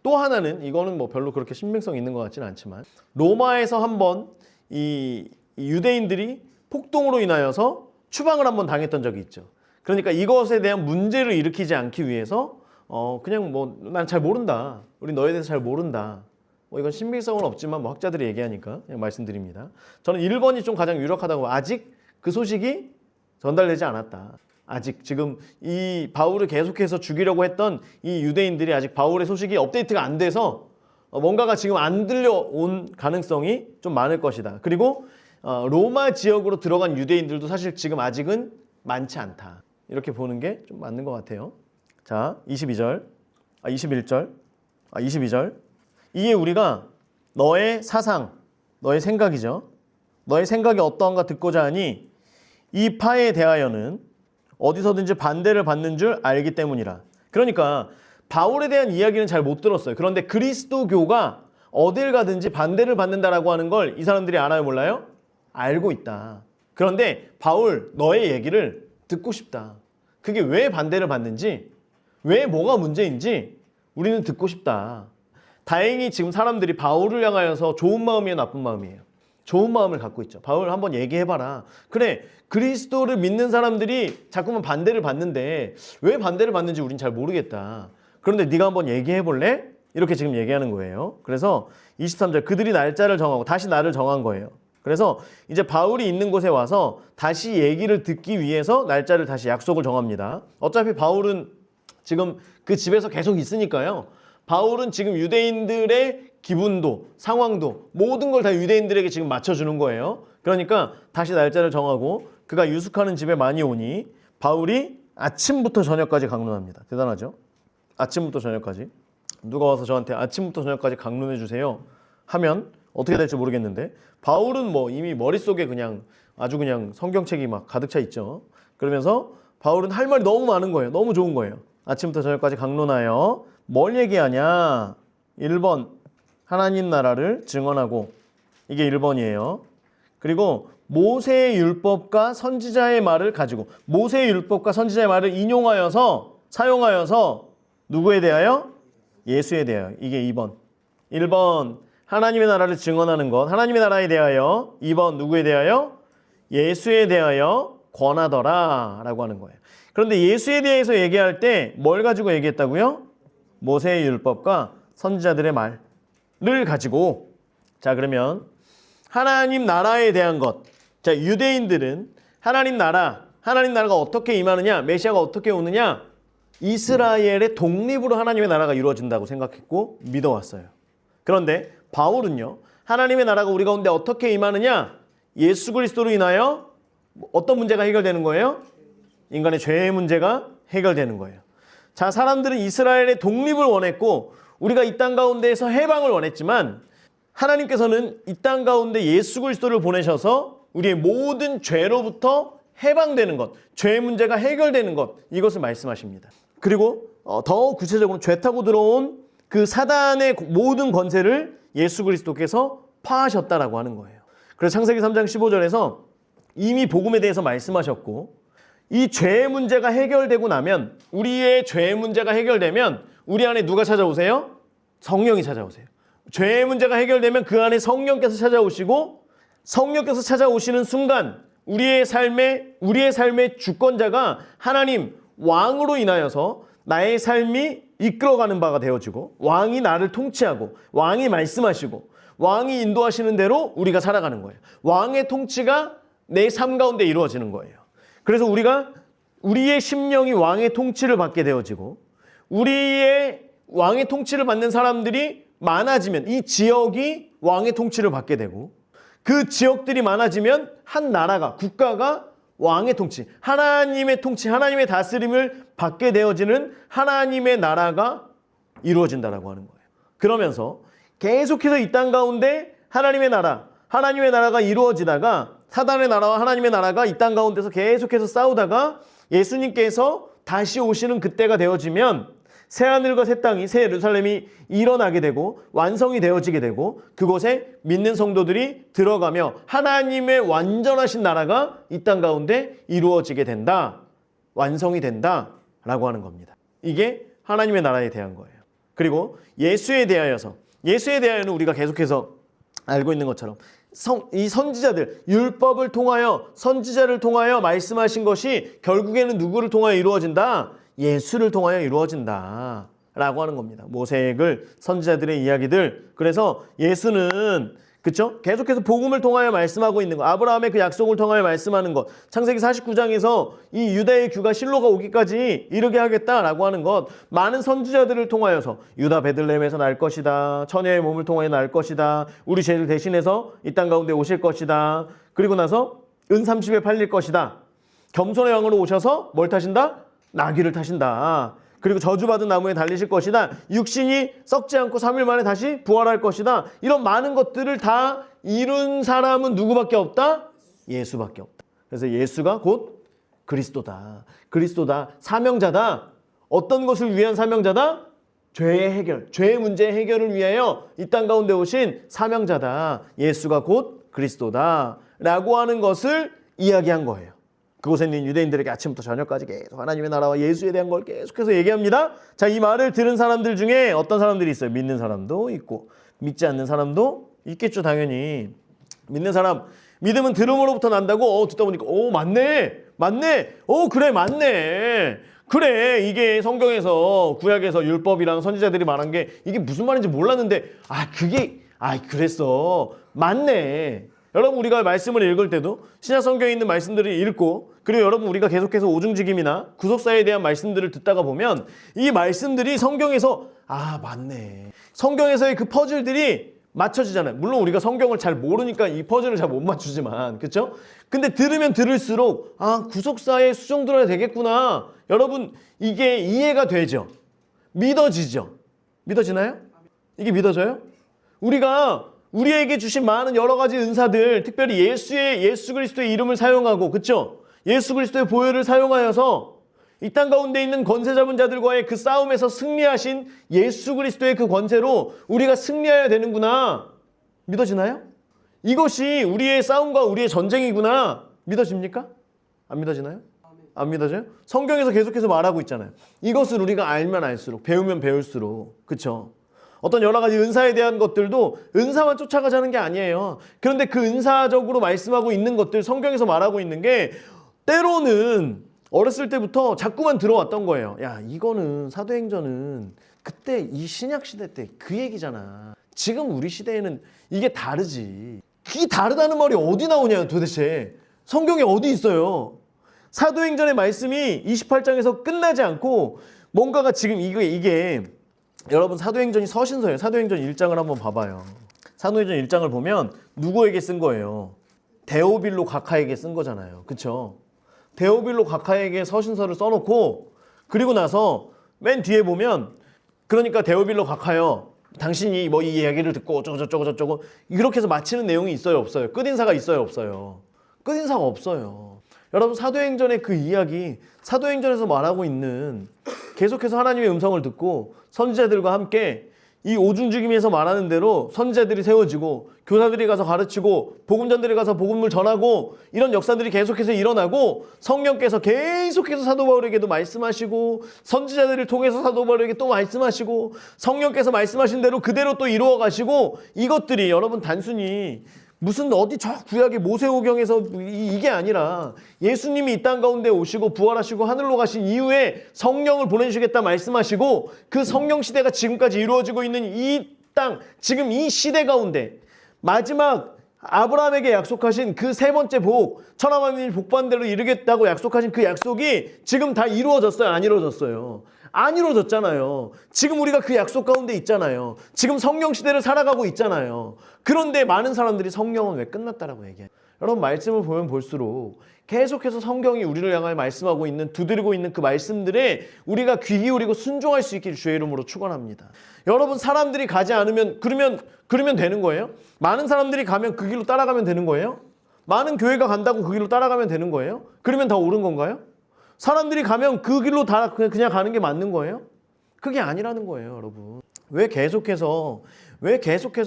또 하나는 이거는 뭐 별로 그렇게 신빙성 있는 것 같지는 않지만 로마에서 한번 이 유대인들이 폭동으로 인하여서 추방을 한번 당했던 적이 있죠. 그러니까 이것에 대한 문제를 일으키지 않기 위해서 그냥 뭐 난 잘 모른다. 우리 너에 대해서 잘 모른다. 뭐 이건 신빙성은 없지만 뭐 학자들이 얘기하니까 그냥 말씀드립니다. 저는 1번이 좀 가장 유력하다고. 아직 그 소식이 전달되지 않았다. 아직 지금 이 바울을 계속해서 죽이려고 했던 이 유대인들이 아직 바울의 소식이 업데이트가 안 돼서 뭔가가 지금 안 들려온 가능성이 좀 많을 것이다. 그리고 로마 지역으로 들어간 유대인들도 사실 지금 아직은 많지 않다. 이렇게 보는 게 좀 맞는 것 같아요. 자, 22절. 이에 우리가 너의 사상, 너의 생각이죠. 너의 생각이 어떠한가 듣고자 하니 이 파에 대하여는 어디서든지 반대를 받는 줄 알기 때문이라. 그러니까 바울에 대한 이야기는 잘 못 들었어요. 그런데 그리스도교가 어딜 가든지 반대를 받는다라고 하는 걸 이 사람들이 알아요, 몰라요? 알고 있다. 그런데 바울, 너의 얘기를 듣고 싶다. 그게 왜 반대를 받는지, 왜 뭐가 문제인지 우리는 듣고 싶다. 다행히 지금 사람들이 바울을 향하여서 좋은 마음이에요, 나쁜 마음이에요? 좋은 마음을 갖고 있죠. 바울 한번 얘기해봐라. 그래, 그리스도를 믿는 사람들이 자꾸만 반대를 받는데 왜 반대를 받는지 우린 잘 모르겠다. 그런데 네가 한번 얘기해볼래? 이렇게 지금 얘기하는 거예요. 그래서 23절, 그들이 날짜를 정하고 다시 날을 정한 거예요. 그래서 이제 바울이 있는 곳에 와서 다시 얘기를 듣기 위해서 날짜를 다시 약속을 정합니다. 어차피 바울은 지금 그 집에서 계속 있으니까요. 바울은 지금 유대인들의 기분도 상황도 모든 걸 다 유대인들에게 지금 맞춰주는 거예요. 그러니까 다시 날짜를 정하고 그가 유숙하는 집에 많이 오니 바울이 아침부터 저녁까지 강론합니다. 대단하죠? 아침부터 저녁까지. 누가 와서 저한테 아침부터 저녁까지 강론해 주세요 하면 어떻게 될지 모르겠는데 바울은 뭐 이미 머릿속에 그냥 아주 그냥 성경책이 막 가득 차 있죠. 그러면서 바울은 할 말이 너무 많은 거예요. 너무 좋은 거예요. 아침부터 저녁까지 강론하여 뭘 얘기하냐? 1번 하나님 나라를 증언하고, 이게 1번이에요. 그리고 모세의 율법과 선지자의 말을 가지고, 모세의 율법과 선지자의 말을 인용하여서 사용하여서 누구에 대하여? 예수에 대하여. 이게 2번. 1번 하나님의 나라를 증언하는 것, 하나님의 나라에 대하여. 2번 누구에 대하여? 예수에 대하여 권하더라 라고 하는 거예요. 그런데 예수에 대해서 얘기할 때 뭘 가지고 얘기했다고요? 모세의 율법과 선지자들의 말을 가지고. 자, 그러면 하나님 나라에 대한 것. 자, 유대인들은 하나님 나라가 어떻게 임하느냐, 메시아가 어떻게 오느냐, 이스라엘의 독립으로 하나님의 나라가 이루어진다고 생각했고 믿어왔어요. 그런데 바울은요, 하나님의 나라가 우리 가운데 어떻게 임하느냐, 예수 그리스도로 인하여 어떤 문제가 해결되는 거예요? 인간의 죄의 문제가 해결되는 거예요. 자, 사람들은 이스라엘의 독립을 원했고 우리가 이 땅 가운데에서 해방을 원했지만, 하나님께서는 이 땅 가운데 예수 그리스도를 보내셔서 우리의 모든 죄로부터 해방되는 것, 죄의 문제가 해결되는 것, 이것을 말씀하십니다. 그리고 더 구체적으로 죄 타고 들어온 그 사단의 모든 권세를 예수 그리스도께서 파하셨다라고 하는 거예요. 그래서 창세기 3장 15절에서 이미 복음에 대해서 말씀하셨고, 이 죄의 문제가 해결되고 나면, 우리의 죄의 문제가 해결되면 우리 안에 누가 찾아오세요? 성령이 찾아오세요. 죄의 문제가 해결되면 그 안에 성령께서 찾아오시고, 성령께서 찾아오시는 순간 우리의 삶의 주권자가 하나님 왕으로 인하여서 나의 삶이 이끌어가는 바가 되어지고, 왕이 나를 통치하고, 왕이 말씀하시고, 왕이 인도하시는 대로 우리가 살아가는 거예요. 왕의 통치가 내 삶 가운데 이루어지는 거예요. 그래서 우리의 심령이 왕의 통치를 받게 되어지고, 우리의 왕의 통치를 받는 사람들이 많아지면 이 지역이 왕의 통치를 받게 되고, 그 지역들이 많아지면 한 나라가, 국가가 왕의 통치, 하나님의 통치, 하나님의 다스림을 받게 되어지는 하나님의 나라가 이루어진다라고 하는 거예요. 그러면서 계속해서 이 땅 가운데 하나님의 나라가 이루어지다가, 사단의 나라와 하나님의 나라가 이 땅 가운데서 계속해서 싸우다가 예수님께서 다시 오시는 그때가 되어지면 새하늘과 새 땅이, 새 예루살렘이 일어나게 되고 완성이 되어지게 되고, 그곳에 믿는 성도들이 들어가며 하나님의 완전하신 나라가 이 땅 가운데 이루어지게 된다, 완성이 된다라고 하는 겁니다. 이게 하나님의 나라에 대한 거예요. 그리고 예수에 대하여는 우리가 계속해서 알고 있는 것처럼 이 선지자들, 율법을 통하여, 선지자를 통하여 말씀하신 것이 결국에는 누구를 통하여 이루어진다? 예수를 통하여 이루어진다 라고 하는 겁니다. 모세글, 선지자들의 이야기들. 그래서 예수는, 그렇죠? 계속해서 복음을 통하여 말씀하고 있는 것, 아브라함의 그 약속을 통하여 말씀하는 것, 창세기 49장에서 이 유다의 규가 실로가 오기까지 이르게 하겠다라고 하는 것, 많은 선지자들을 통하여서 유다 베들레헴에서 날 것이다, 처녀의 몸을 통하여 날 것이다, 우리 죄를 대신해서 이 땅 가운데 오실 것이다, 그리고 나서 은 30에 팔릴 것이다, 겸손의 왕으로 오셔서 뭘 타신다? 나귀를 타신다. 그리고 저주받은 나무에 달리실 것이다. 육신이 썩지 않고 3일 만에 다시 부활할 것이다. 이런 많은 것들을 다 이룬 사람은 누구밖에 없다? 예수밖에 없다. 그래서 예수가 곧 그리스도다. 사명자다. 어떤 것을 위한 사명자다? 죄의 해결, 죄의 문제의 해결을 위하여 이 땅 가운데 오신 사명자다. 예수가 곧 그리스도다 라고 하는 것을 이야기한 거예요. 그곳에 있는 유대인들에게 아침부터 저녁까지 계속 하나님의 나라와 예수에 대한 걸 계속해서 얘기합니다. 자, 이 말을 들은 사람들 중에 어떤 사람들이 있어요? 믿는 사람도 있고 믿지 않는 사람도 있겠죠, 당연히. 믿는 사람, 믿음은 들음으로부터 난다고 듣다 보니까 맞네, 그래, 맞네, 그래, 이게 성경에서, 구약에서 율법이랑 선지자들이 말한 게 이게 무슨 말인지 몰랐는데 그랬어, 맞네. 여러분, 우리가 말씀을 읽을 때도 신약 성경에 있는 말씀들을 읽고, 그리고 여러분 우리가 계속해서 오중직임이나 구속사에 대한 말씀들을 듣다가 보면 이 말씀들이 성경에서 맞네, 성경에서의 그 퍼즐들이 맞춰지잖아요. 물론 우리가 성경을 잘 모르니까 이 퍼즐을 잘 못 맞추지만, 그렇죠? 근데 들으면 들을수록 구속사에 수정 들어야 되겠구나, 여러분 이게 이해가 되죠? 믿어지죠? 믿어지나요? 이게 믿어져요? 우리에게 주신 많은 여러 가지 은사들, 특별히 예수 그리스도의 이름을 사용하고, 그렇죠? 예수 그리스도의 보혈을 사용하여서 이 땅 가운데 있는 권세 잡은 자들과의 그 싸움에서 승리하신 예수 그리스도의 그 권세로 우리가 승리해야 되는구나. 믿어지나요? 이것이 우리의 싸움과 우리의 전쟁이구나. 믿어집니까? 안 믿어지나요? 안 믿어져요? 성경에서 계속해서 말하고 있잖아요. 이것을 우리가 알면 알수록, 배우면 배울수록, 그렇죠? 어떤 여러 가지 은사에 대한 것들도 은사만 쫓아가자는 게 아니에요. 그런데 그 은사적으로 말씀하고 있는 것들, 성경에서 말하고 있는 게 때로는 어렸을 때부터 자꾸만 들어왔던 거예요. 야, 이거는 사도행전은 그때 이 신약 시대 때 그 얘기잖아. 지금 우리 시대에는 이게 다르지. 이게 다르다는 말이 어디 나오냐 도대체. 성경에 어디 있어요? 사도행전의 말씀이 28장에서 끝나지 않고 뭔가가 지금 이게 여러분 사도행전이 서신서예요. 사도행전 1장을 한번 봐봐요. 사도행전 1장을 보면 누구에게 쓴 거예요? 데오빌로 각하에게 쓴 거잖아요. 그쵸? 데오빌로 각하에게 서신서를 써놓고 그리고 나서 맨 뒤에 보면 그러니까 데오빌로 각하여 당신이 뭐 이 이야기를 듣고 어쩌고 이렇게 해서 마치는 내용이 있어요 없어요? 끝인사가 있어요 없어요? 끝인사가 없어요. 여러분 사도행전의 그 이야기, 사도행전에서 말하고 있는 계속해서 하나님의 음성을 듣고 선지자들과 함께 이 오중죽임에서 말하는 대로 선지자들이 세워지고 교사들이 가서 가르치고 복음전들이 가서 복음을 전하고 이런 역사들이 계속해서 일어나고 성령께서 계속해서 사도 바울에게도 말씀하시고 선지자들을 통해서 사도 바울에게 또 말씀하시고 성령께서 말씀하신 대로 그대로 또 이루어 가시고 이것들이 여러분 단순히 무슨 어디 저 구약의 모세오경에서 이게 아니라 예수님이 이 땅 가운데 오시고 부활하시고 하늘로 가신 이후에 성령을 보내주시겠다 말씀하시고 그 성령 시대가 지금까지 이루어지고 있는 이 땅, 지금 이 시대 가운데 마지막 아브라함에게 약속하신 그 세 번째 복, 천하만민이 복받는 대로 이루겠다고 약속하신 그 약속이 지금 다 이루어졌어요? 안 이루어졌어요? 안 이루어졌잖아요. 지금 우리가 그 약속 가운데 있잖아요. 지금 성령 시대를 살아가고 있잖아요. 그런데 많은 사람들이 성령은 왜 끝났다라고 얘기해요? 여러분 말씀을 보면 볼수록 계속해서 성경이 우리를 향하여 말씀하고 있는 두드리고 있는 그 말씀들에 우리가 귀 기울이고 순종할 수 있기를 주의 이름으로 축원합니다. 여러분 사람들이 가지 않으면 그러면 되는 거예요? 많은 사람들이 가면 그 길로 따라가면 되는 거예요? 많은 교회가 간다고 그 길로 따라가면 되는 거예요? 그러면 다 옳은 건가요? 사람들이 가면 그 길로 다 그냥 가는 게 맞는 거예요? 그게 아니라는 거예요, 여러분. 왜 계속해서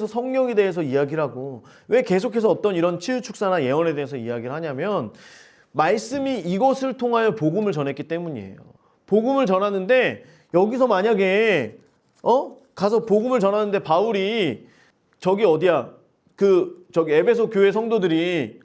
성령에 대해서 이야기를 하고 왜 계속해서 어떤 이런 치유축사나 예언에 대해서 이야기를 하냐면 말씀이 이것을 통하여 복음을 전했기 때문이에요. 복음을 전하는데 여기서 만약에 가서 복음을 전하는데 바울이 저기 어디야? 저기 에베소 교회 성도들이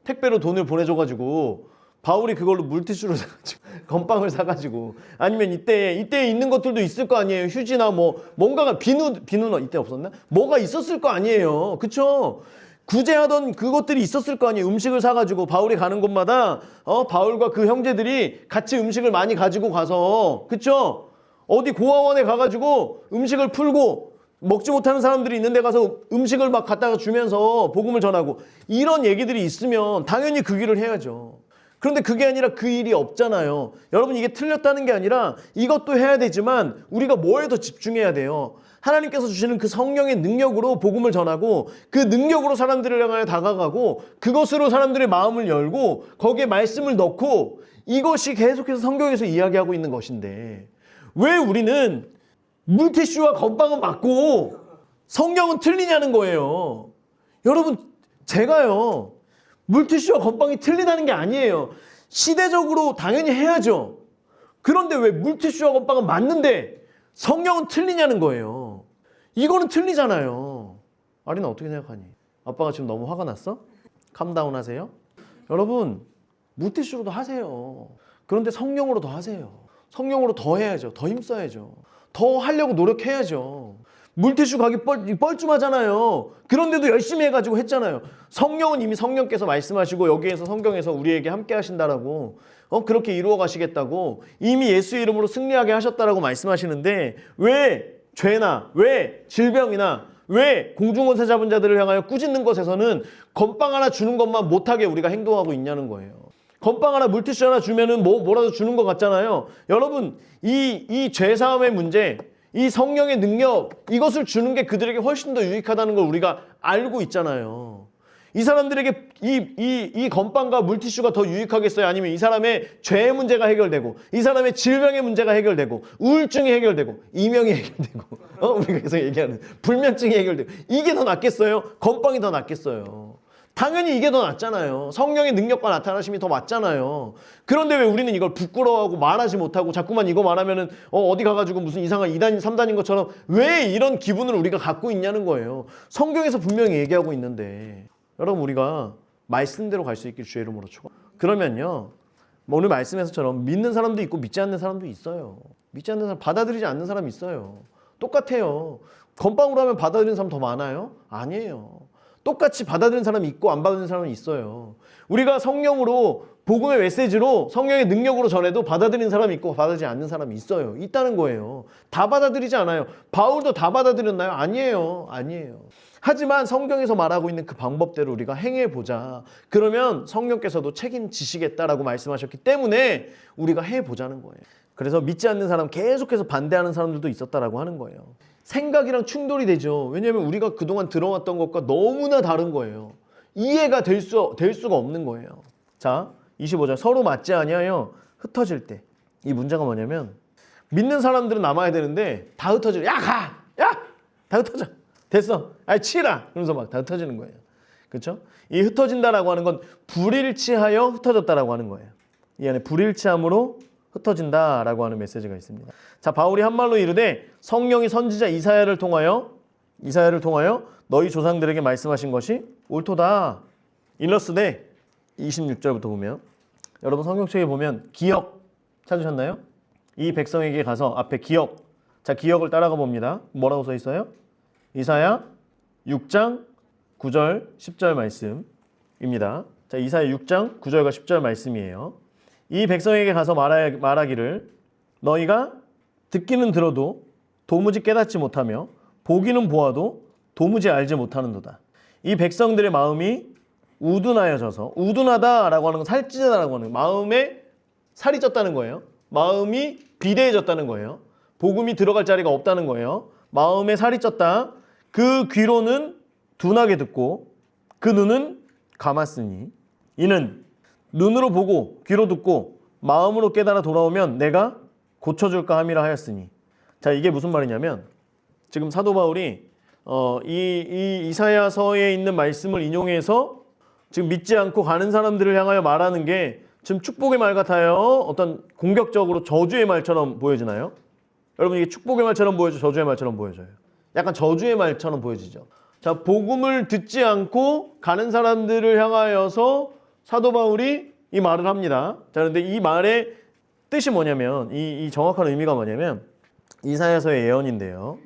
택배로 돈을 보내줘가지고 바울이 그걸로 물티슈를 사가지고 건빵을 사가지고 아니면 이때에 있는 것들도 있을 거 아니에요. 휴지나 뭔가가 비누는 이때 없었나? 뭐가 있었을 거 아니에요. 그쵸? 구제하던 그것들이 있었을 거 아니에요. 음식을 사가지고 바울이 가는 곳마다 바울과 그 형제들이 같이 음식을 많이 가지고 가서 그쵸? 어디 고아원에 가가지고 음식을 풀고 먹지 못하는 사람들이 있는 데 가서 음식을 막 갖다가 주면서 복음을 전하고 이런 얘기들이 있으면 당연히 그 길을 해야죠. 그런데 그게 아니라 그 일이 없잖아요. 여러분 이게 틀렸다는 게 아니라 이것도 해야 되지만 우리가 뭐에 더 집중해야 돼요? 하나님께서 주시는 그 성령의 능력으로 복음을 전하고 그 능력으로 사람들을 향하여 다가가고 그것으로 사람들의 마음을 열고 거기에 말씀을 넣고 이것이 계속해서 성경에서 이야기하고 있는 것인데 왜 우리는 물티슈와 건빵은 맞고 성령은 틀리냐는 거예요. 여러분 제가요. 물티슈와 건빵이 틀리다는 게 아니에요. 시대적으로 당연히 해야죠. 그런데 왜 물티슈와 건빵은 맞는데 성령은 틀리냐는 거예요. 이거는 틀리잖아요. 아리나 어떻게 생각하니? 아빠가 지금 너무 화가 났어? 캄다운 하세요. 여러분 물티슈로도 하세요. 그런데 성령으로 더 하세요. 성령으로 더 해야죠. 더 힘써야죠. 더 하려고 노력해야죠. 물티슈 가기 뻘쭘하잖아요. 그런데도 열심히 해가지고 했잖아요. 성령은 이미 성령께서 말씀하시고 여기에서 성경에서 우리에게 함께 하신다라고 그렇게 이루어 가시겠다고 이미 예수의 이름으로 승리하게 하셨다라고 말씀하시는데 왜 죄나 왜 질병이나 왜 공중권세 잡은 자들을 향하여 꾸짖는 것에서는 건빵 하나 주는 것만 못하게 우리가 행동하고 있냐는 거예요. 건빵 하나 물티슈 하나 주면은 뭐라도 주는 것 같잖아요. 여러분 이 죄사함의 문제 이 성령의 능력 이것을 주는 게 그들에게 훨씬 더 유익하다는 걸 우리가 알고 있잖아요. 이 사람들에게 이 건빵과 물티슈가 더 유익하겠어요? 아니면 이 사람의 죄의 문제가 해결되고, 이 사람의 질병의 문제가 해결되고, 우울증이 해결되고, 이명이 해결되고, 우리가 계속 얘기하는 불면증이 해결되고, 이게 더 낫겠어요? 건빵이 더 낫겠어요? 당연히 이게 더 낫잖아요. 성령의 능력과 나타나심이 더 맞잖아요. 그런데 왜 우리는 이걸 부끄러워하고 말하지 못하고 자꾸만 이거 말하면은 어디 가가지고 무슨 이상한 2단, 3단인 것처럼 왜 이런 기분을 우리가 갖고 있냐는 거예요. 성경에서 분명히 얘기하고 있는데 여러분 우리가 말씀대로 갈 수 있길 주의 이름으로 축원. 그러면요. 뭐 오늘 말씀에서처럼 믿는 사람도 있고 믿지 않는 사람도 있어요. 믿지 않는 사람, 받아들이지 않는 사람이 있어요. 똑같아요. 건빵으로 하면 받아들이는 사람 더 많아요? 아니에요. 똑같이 받아들이는 사람이 있고 안 받아들이는 사람이 있어요. 우리가 성령으로 복음의 메시지로 성령의 능력으로 전해도 받아들이는 사람이 있고 받아들이지 않는 사람이 있어요. 있다는 거예요. 다 받아들이지 않아요. 바울도 다 받아들였나요? 아니에요. 아니에요. 하지만 성경에서 말하고 있는 그 방법대로 우리가 행해보자. 그러면 성령께서도 책임지시겠다라고 말씀하셨기 때문에 우리가 해보자는 거예요. 그래서 믿지 않는 사람 계속해서 반대하는 사람들도 있었다라고 하는 거예요. 생각이랑 충돌이 되죠. 왜냐하면 우리가 그동안 들어왔던 것과 너무나 다른 거예요. 이해가 될 수가 없는 거예요. 자, 25절. 서로 맞지 아니하여 흩어질 때. 이 문제가 뭐냐면 믿는 사람들은 남아야 되는데 다 흩어져. 야, 가! 야! 다 흩어져. 됐어. 아이, 치라! 그러면서 막 다 흩어지는 거예요. 그렇죠? 이 흩어진다라고 하는 건 불일치하여 흩어졌다라고 하는 거예요. 이 안에 불일치함으로 흩어진다라고 하는 메시지가 있습니다. 자, 바울이 한 말로 이르되 성령이 선지자 이사야를 통하여 너희 조상들에게 말씀하신 것이 옳도다. 일러스되 26절부터 보면 여러분 성경책에 보면 기억 찾으셨나요? 이 백성에게 가서 앞에 기억. 자, 기억을 따라가 봅니다. 뭐라고 써 있어요? 이사야 6장 9절 10절 말씀입니다. 자, 이사야 6장 9절과 10절 말씀이에요. 이 백성에게 가서 말하기를 너희가 듣기는 들어도 도무지 깨닫지 못하며 보기는 보아도 도무지 알지 못하는도다. 이 백성들의 마음이 우둔하여져서, 우둔하다라고 하는 건 살찌다라고 하는 거예요. 마음에 살이 쪘다는 거예요. 마음이 비대해졌다는 거예요. 복음이 들어갈 자리가 없다는 거예요. 마음에 살이 쪘다. 그 귀로는 둔하게 듣고 그 눈은 감았으니 이는 눈으로 보고 귀로 듣고 마음으로 깨달아 돌아오면 내가 고쳐줄까 함이라 하였으니. 자, 이게 무슨 말이냐면 지금 사도 바울이 이 이사야서에 있는 말씀을 인용해서 지금 믿지 않고 가는 사람들을 향하여 말하는 게 지금 축복의 말 같아요? 어떤 공격적으로 저주의 말처럼 보여지나요? 여러분 이게 축복의 말처럼 보여져, 저주의 말처럼 보여져요? 약간 저주의 말처럼 보여지죠. 자, 복음을 듣지 않고 가는 사람들을 향하여서 사도 바울이 이 말을 합니다. 자, 그런데 이 말의 뜻이 뭐냐면 이 정확한 의미가 뭐냐면 이사야서의 예언인데요.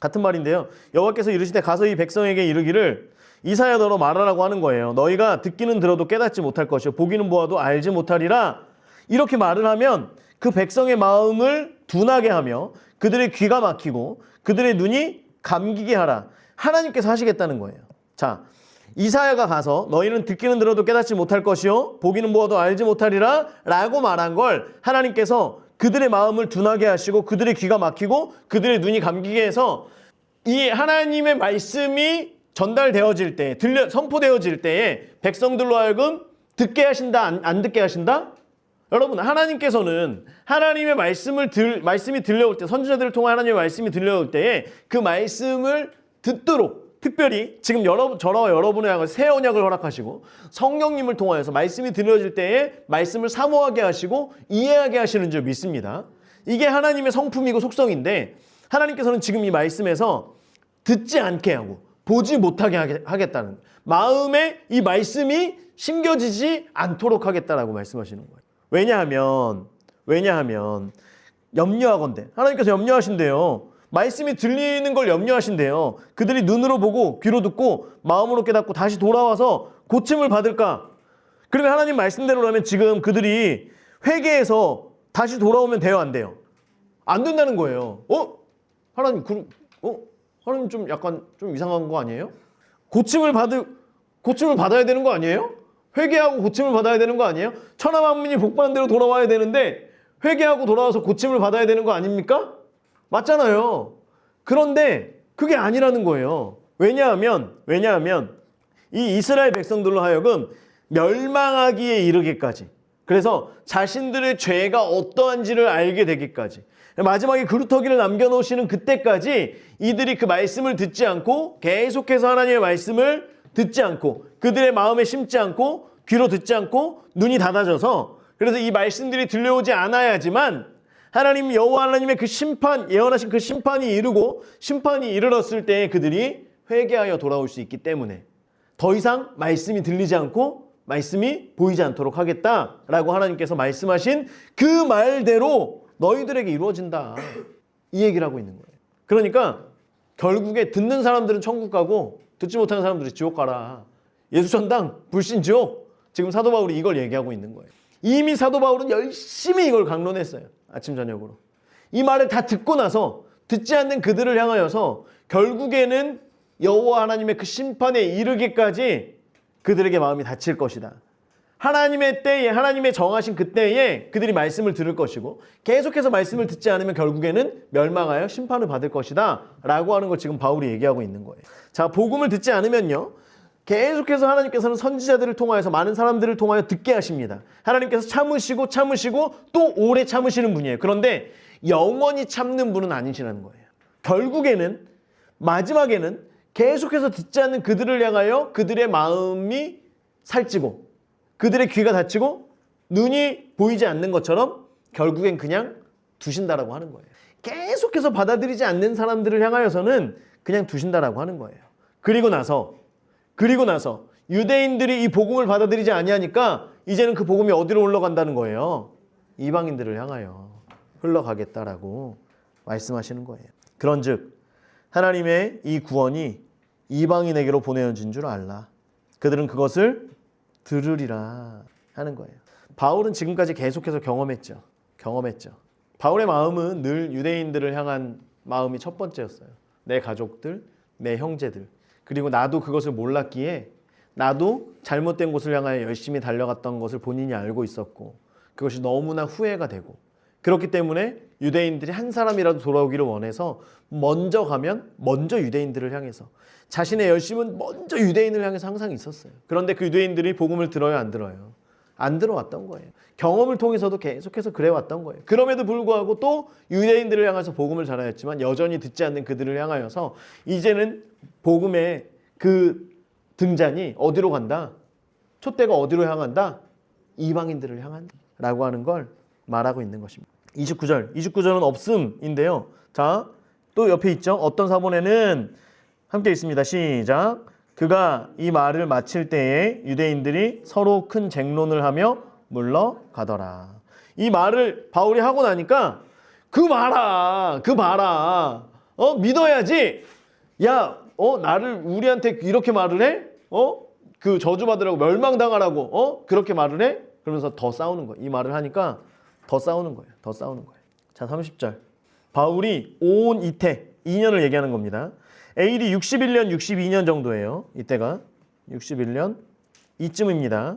같은 말인데요. 여호와께서 이르시되 가서 이 백성에게 이르기를 이사야 너로 말하라고 하는 거예요. 너희가 듣기는 들어도 깨닫지 못할 것이요 보기는 보아도 알지 못하리라. 이렇게 말을 하면 그 백성의 마음을 둔하게 하며 그들의 귀가 막히고 그들의 눈이 감기게 하라. 하나님께서 하시겠다는 거예요. 자, 이사야가 가서 너희는 듣기는 들어도 깨닫지 못할 것이요 보기는 보아도 알지 못하리라 라고 말한 걸 하나님께서 그들의 마음을 둔하게 하시고 그들의 귀가 막히고 그들의 눈이 감기게 해서 이 하나님의 말씀이 전달되어질 때, 선포되어질 때에 백성들로 하여금 듣게 하신다, 안 듣게 하신다? 여러분, 하나님께서는 하나님의 말씀이 들려올 때, 선지자들을 통해 하나님의 말씀이 들려올 때에 그 말씀을 듣도록 특별히 지금 저와 여러분을 향해 새 언약을 허락하시고 성령님을 통하여서 말씀이 들려질 때에 말씀을 사모하게 하시고 이해하게 하시는 줄 믿습니다. 이게 하나님의 성품이고 속성인데 하나님께서는 지금 이 말씀에서 듣지 않게 하고 보지 못하게 하겠다는 마음에 이 말씀이 심겨지지 않도록 하겠다라고 말씀하시는 거예요. 왜냐하면 염려하건대 하나님께서 염려하신대요. 말씀이 들리는 걸 염려하신대요. 그들이 눈으로 보고 귀로 듣고 마음으로 깨닫고 다시 돌아와서 고침을 받을까? 그러면 하나님 말씀대로라면 지금 그들이 회개해서 다시 돌아오면 돼요, 안 돼요? 안 된다는 거예요. 하나님 하나님 좀 약간 좀 이상한 거 아니에요? 고침을 받아야 되는 거 아니에요? 회개하고 고침을 받아야 되는 거 아니에요? 천하 만민이 복받는 대로 돌아와야 되는데 회개하고 돌아와서 고침을 받아야 되는 거 아닙니까? 맞잖아요. 그런데 그게 아니라는 거예요. 왜냐하면 이 이스라엘 백성들로 하여금 멸망하기에 이르기까지, 그래서 자신들의 죄가 어떠한지를 알게 되기까지, 마지막에 그루터기를 남겨놓으시는 그때까지 이들이 그 말씀을 듣지 않고 계속해서 하나님의 말씀을 듣지 않고 그들의 마음에 심지 않고 귀로 듣지 않고 눈이 닫아져서, 그래서 이 말씀들이 들려오지 않아야지만 하나님 여호와 하나님의 그 심판, 예언하신 그 심판이 이르고 심판이 이르렀을 때 그들이 회개하여 돌아올 수 있기 때문에 더 이상 말씀이 들리지 않고 말씀이 보이지 않도록 하겠다라고 하나님께서 말씀하신 그 말대로 너희들에게 이루어진다, 이 얘기를 하고 있는 거예요. 그러니까 결국에 듣는 사람들은 천국 가고 듣지 못하는 사람들이 지옥 가라. 예수전당 불신지옥. 지금 사도 바울이 이걸 얘기하고 있는 거예요. 이미 사도 바울은 열심히 이걸 강론했어요. 아침 저녁으로. 이 말을 다 듣고 나서 듣지 않는 그들을 향하여서 결국에는 여호와 하나님의 그 심판에 이르기까지 그들에게 마음이 닫힐 것이다. 하나님의 때에, 하나님의 정하신 그때에 그들이 말씀을 들을 것이고 계속해서 말씀을 듣지 않으면 결국에는 멸망하여 심판을 받을 것이다 라고 하는 걸 지금 바울이 얘기하고 있는 거예요. 자, 복음을 듣지 않으면요, 계속해서 하나님께서는 선지자들을 통하여서 많은 사람들을 통하여 듣게 하십니다. 하나님께서 참으시고 또 오래 참으시는 분이에요. 그런데 영원히 참는 분은 아니시라는 거예요. 결국에는, 마지막에는 계속해서 듣지 않는 그들을 향하여 그들의 마음이 살찌고 그들의 귀가 닫히고 눈이 보이지 않는 것처럼 결국엔 그냥 두신다라고 하는 거예요. 계속해서 받아들이지 않는 사람들을 향하여서는 그냥 두신다라고 하는 거예요. 그리고 나서 유대인들이 이 복음을 받아들이지 아니하니까 이제는 그 복음이 어디로 흘러간다는 거예요? 이방인들을 향하여 흘러가겠다라고 말씀하시는 거예요. 그런즉 하나님의 이 구원이 이방인에게로 보내어진 줄 알라. 그들은 그것을 들으리라 하는 거예요. 바울은 지금까지 계속해서 경험했죠. 바울의 마음은 늘 유대인들을 향한 마음이 첫 번째였어요. 내 가족들, 내 형제들, 그리고 나도 그것을 몰랐기에 나도 잘못된 곳을 향하여 열심히 달려갔던 것을 본인이 알고 있었고 그것이 너무나 후회가 되고, 그렇기 때문에 유대인들이 한 사람이라도 돌아오기를 원해서 먼저 가면 먼저 유대인들을 향해서, 자신의 열심은 먼저 유대인을 향해서 항상 있었어요. 그런데 그 유대인들이 복음을 들어요, 안 들어요? 안 들어왔던 거예요. 경험을 통해서도 계속해서 그래왔던 거예요. 그럼에도 불구하고 또 유대인들을 향해서 복음을 전하였지만 여전히 듣지 않는 그들을 향하여서 이제는 복음의 그 등잔이 어디로 간다? 촛대가 어디로 향한다? 이방인들을 향한다 라고 하는 걸 말하고 있는 것입니다. 29절은 없음인데요. 자, 또 옆에 있죠. 어떤 사본에는 함께 있습니다. 시작. 그가 이 말을 마칠 때에 유대인들이 서로 큰 쟁론을 하며 물러가더라. 이 말을 바울이 하고 나니까 그 봐라. 믿어야지. 야, 나를 우리한테 이렇게 말을 해? 그 저주받으라고 멸망당하라고 그렇게 말을 해? 그러면서 더 싸우는 거예요. 이 말을 하니까 더 싸우는 거예요. 자, 30절. 바울이 온 이태 2년을 얘기하는 겁니다. AD 61년, 62년 정도예요. 이때가 61년 이쯤입니다.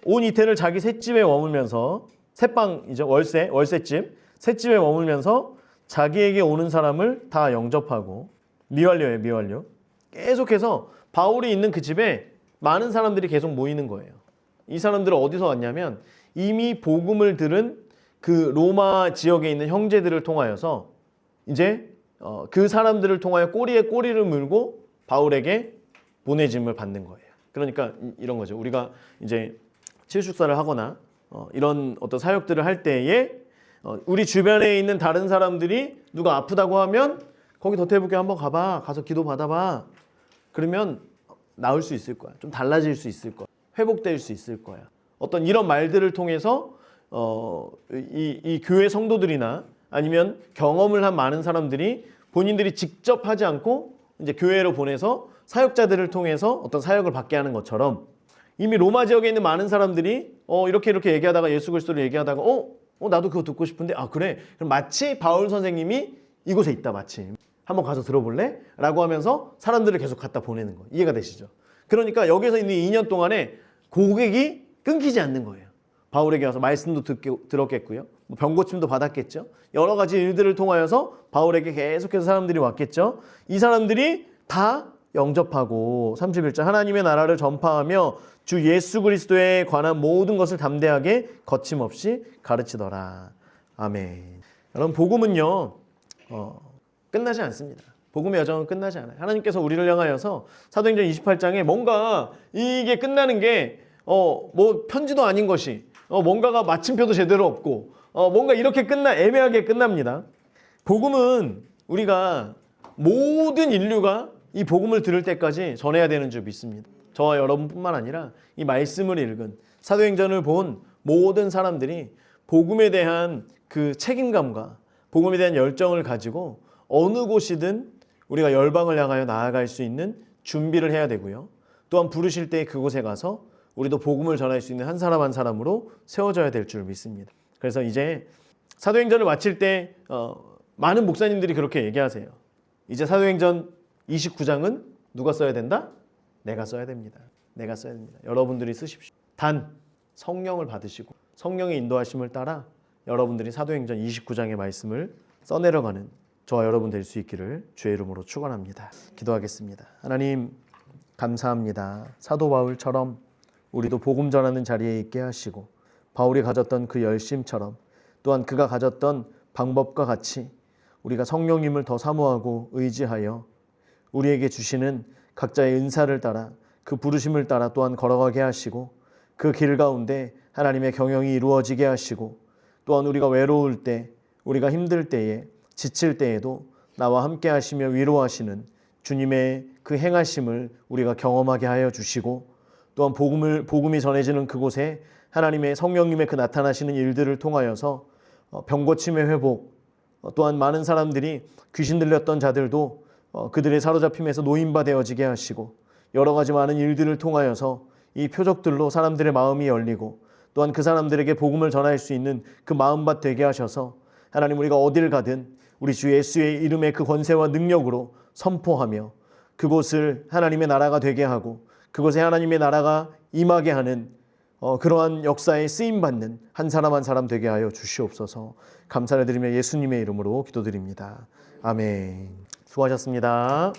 온 이태를 자기 셋집에 머물면서, 셋방이죠. 셋집에 머물면서 자기에게 오는 사람을 다 영접하고, 미완료. 계속해서 바울이 있는 그 집에 많은 사람들이 계속 모이는 거예요. 이 사람들은 어디서 왔냐면 이미 복음을 들은 그 로마 지역에 있는 형제들을 통하여서 이제 그 사람들을 통하여 꼬리에 꼬리를 물고 바울에게 보내짐을 받는 거예요. 그러니까 이런 거죠. 우리가 이제 칠축사를 하거나 이런 어떤 사역들을 할 때에 우리 주변에 있는 다른 사람들이 누가 아프다고 하면 거기 덧해볼게 한번 가봐. 가서 기도 받아봐. 그러면 나을 수 있을 거야. 좀 달라질 수 있을 거야. 회복될 수 있을 거야. 어떤 이런 말들을 통해서 이 교회 성도들이나 아니면 경험을 한 많은 사람들이 본인들이 직접 하지 않고 이제 교회로 보내서 사역자들을 통해서 어떤 사역을 받게 하는 것처럼 이미 로마 지역에 있는 많은 사람들이 이렇게 얘기하다가 예수 그리스도를 얘기하다가 나도 그거 듣고 싶은데 그래. 그럼 마치 바울 선생님이 이곳에 있다 마침. 한번 가서 들어볼래? 라고 하면서 사람들을 계속 갖다 보내는 거예요. 이해가 되시죠? 그러니까 여기서 있는 2년 동안에 고객이 끊기지 않는 거예요. 바울에게 와서 말씀도 들었겠고요. 병고침도 받았겠죠. 여러 가지 일들을 통하여서 바울에게 계속해서 사람들이 왔겠죠. 이 사람들이 다 영접하고 31절 하나님의 나라를 전파하며 주 예수 그리스도에 관한 모든 것을 담대하게 거침없이 가르치더라. 아멘. 여러분 복음은요 끝나지 않습니다. 복음의 여정은 끝나지 않아요. 하나님께서 우리를 향하여서 사도행전 28장에 뭔가 이게 끝나는 게 뭐 편지도 아닌 것이 뭔가가 마침표도 제대로 없고 뭔가 이렇게 애매하게 끝납니다. 복음은 우리가 모든 인류가 이 복음을 들을 때까지 전해야 되는 줄 믿습니다. 저와 여러분뿐만 아니라 이 말씀을 읽은 사도행전을 본 모든 사람들이 복음에 대한 그 책임감과 복음에 대한 열정을 가지고 어느 곳이든 우리가 열방을 향하여 나아갈 수 있는 준비를 해야 되고요. 또한 부르실 때 그곳에 가서 우리도 복음을 전할 수 있는 한 사람 한 사람으로 세워져야 될 줄 믿습니다. 그래서 이제 사도행전을 마칠 때 많은 목사님들이 그렇게 얘기하세요. 이제 사도행전 29장은 누가 써야 된다? 내가 써야 됩니다. 내가 써야 됩니다. 여러분들이 쓰십시오. 단 성령을 받으시고 성령의 인도하심을 따라 여러분들이 사도행전 29장의 말씀을 써내려가는 저와 여러분 될 수 있기를 주의 이름으로 축원합니다. 기도하겠습니다. 하나님 감사합니다. 사도 바울처럼 우리도 복음 전하는 자리에 있게 하시고 바울이 가졌던 그 열심처럼 또한 그가 가졌던 방법과 같이 우리가 성령님을 더 사모하고 의지하여 우리에게 주시는 각자의 은사를 따라 그 부르심을 따라 또한 걸어가게 하시고 그 길 가운데 하나님의 경영이 이루어지게 하시고 또한 우리가 외로울 때 우리가 힘들 때에 지칠 때에도 나와 함께 하시며 위로하시는 주님의 그 행하심을 우리가 경험하게 하여 주시고 또한 복음이 전해지는 그곳에 하나님의 성령님의 그 나타나시는 일들을 통하여서 병고침의 회복 또한 많은 사람들이 귀신 들렸던 자들도 그들의 사로잡힘에서 노인바 되어지게 하시고 여러 가지 많은 일들을 통하여서 이 표적들로 사람들의 마음이 열리고 또한 그 사람들에게 복음을 전할 수 있는 그 마음밭 되게 하셔서 하나님 우리가 어딜 가든 우리 주 예수의 이름의 그 권세와 능력으로 선포하며 그곳을 하나님의 나라가 되게 하고 그곳에 하나님의 나라가 임하게 하는 그러한 역사에 쓰임받는 한 사람 한 사람 되게 하여 주시옵소서. 감사를 드리며 예수님의 이름으로 기도드립니다. 아멘. 수고하셨습니다.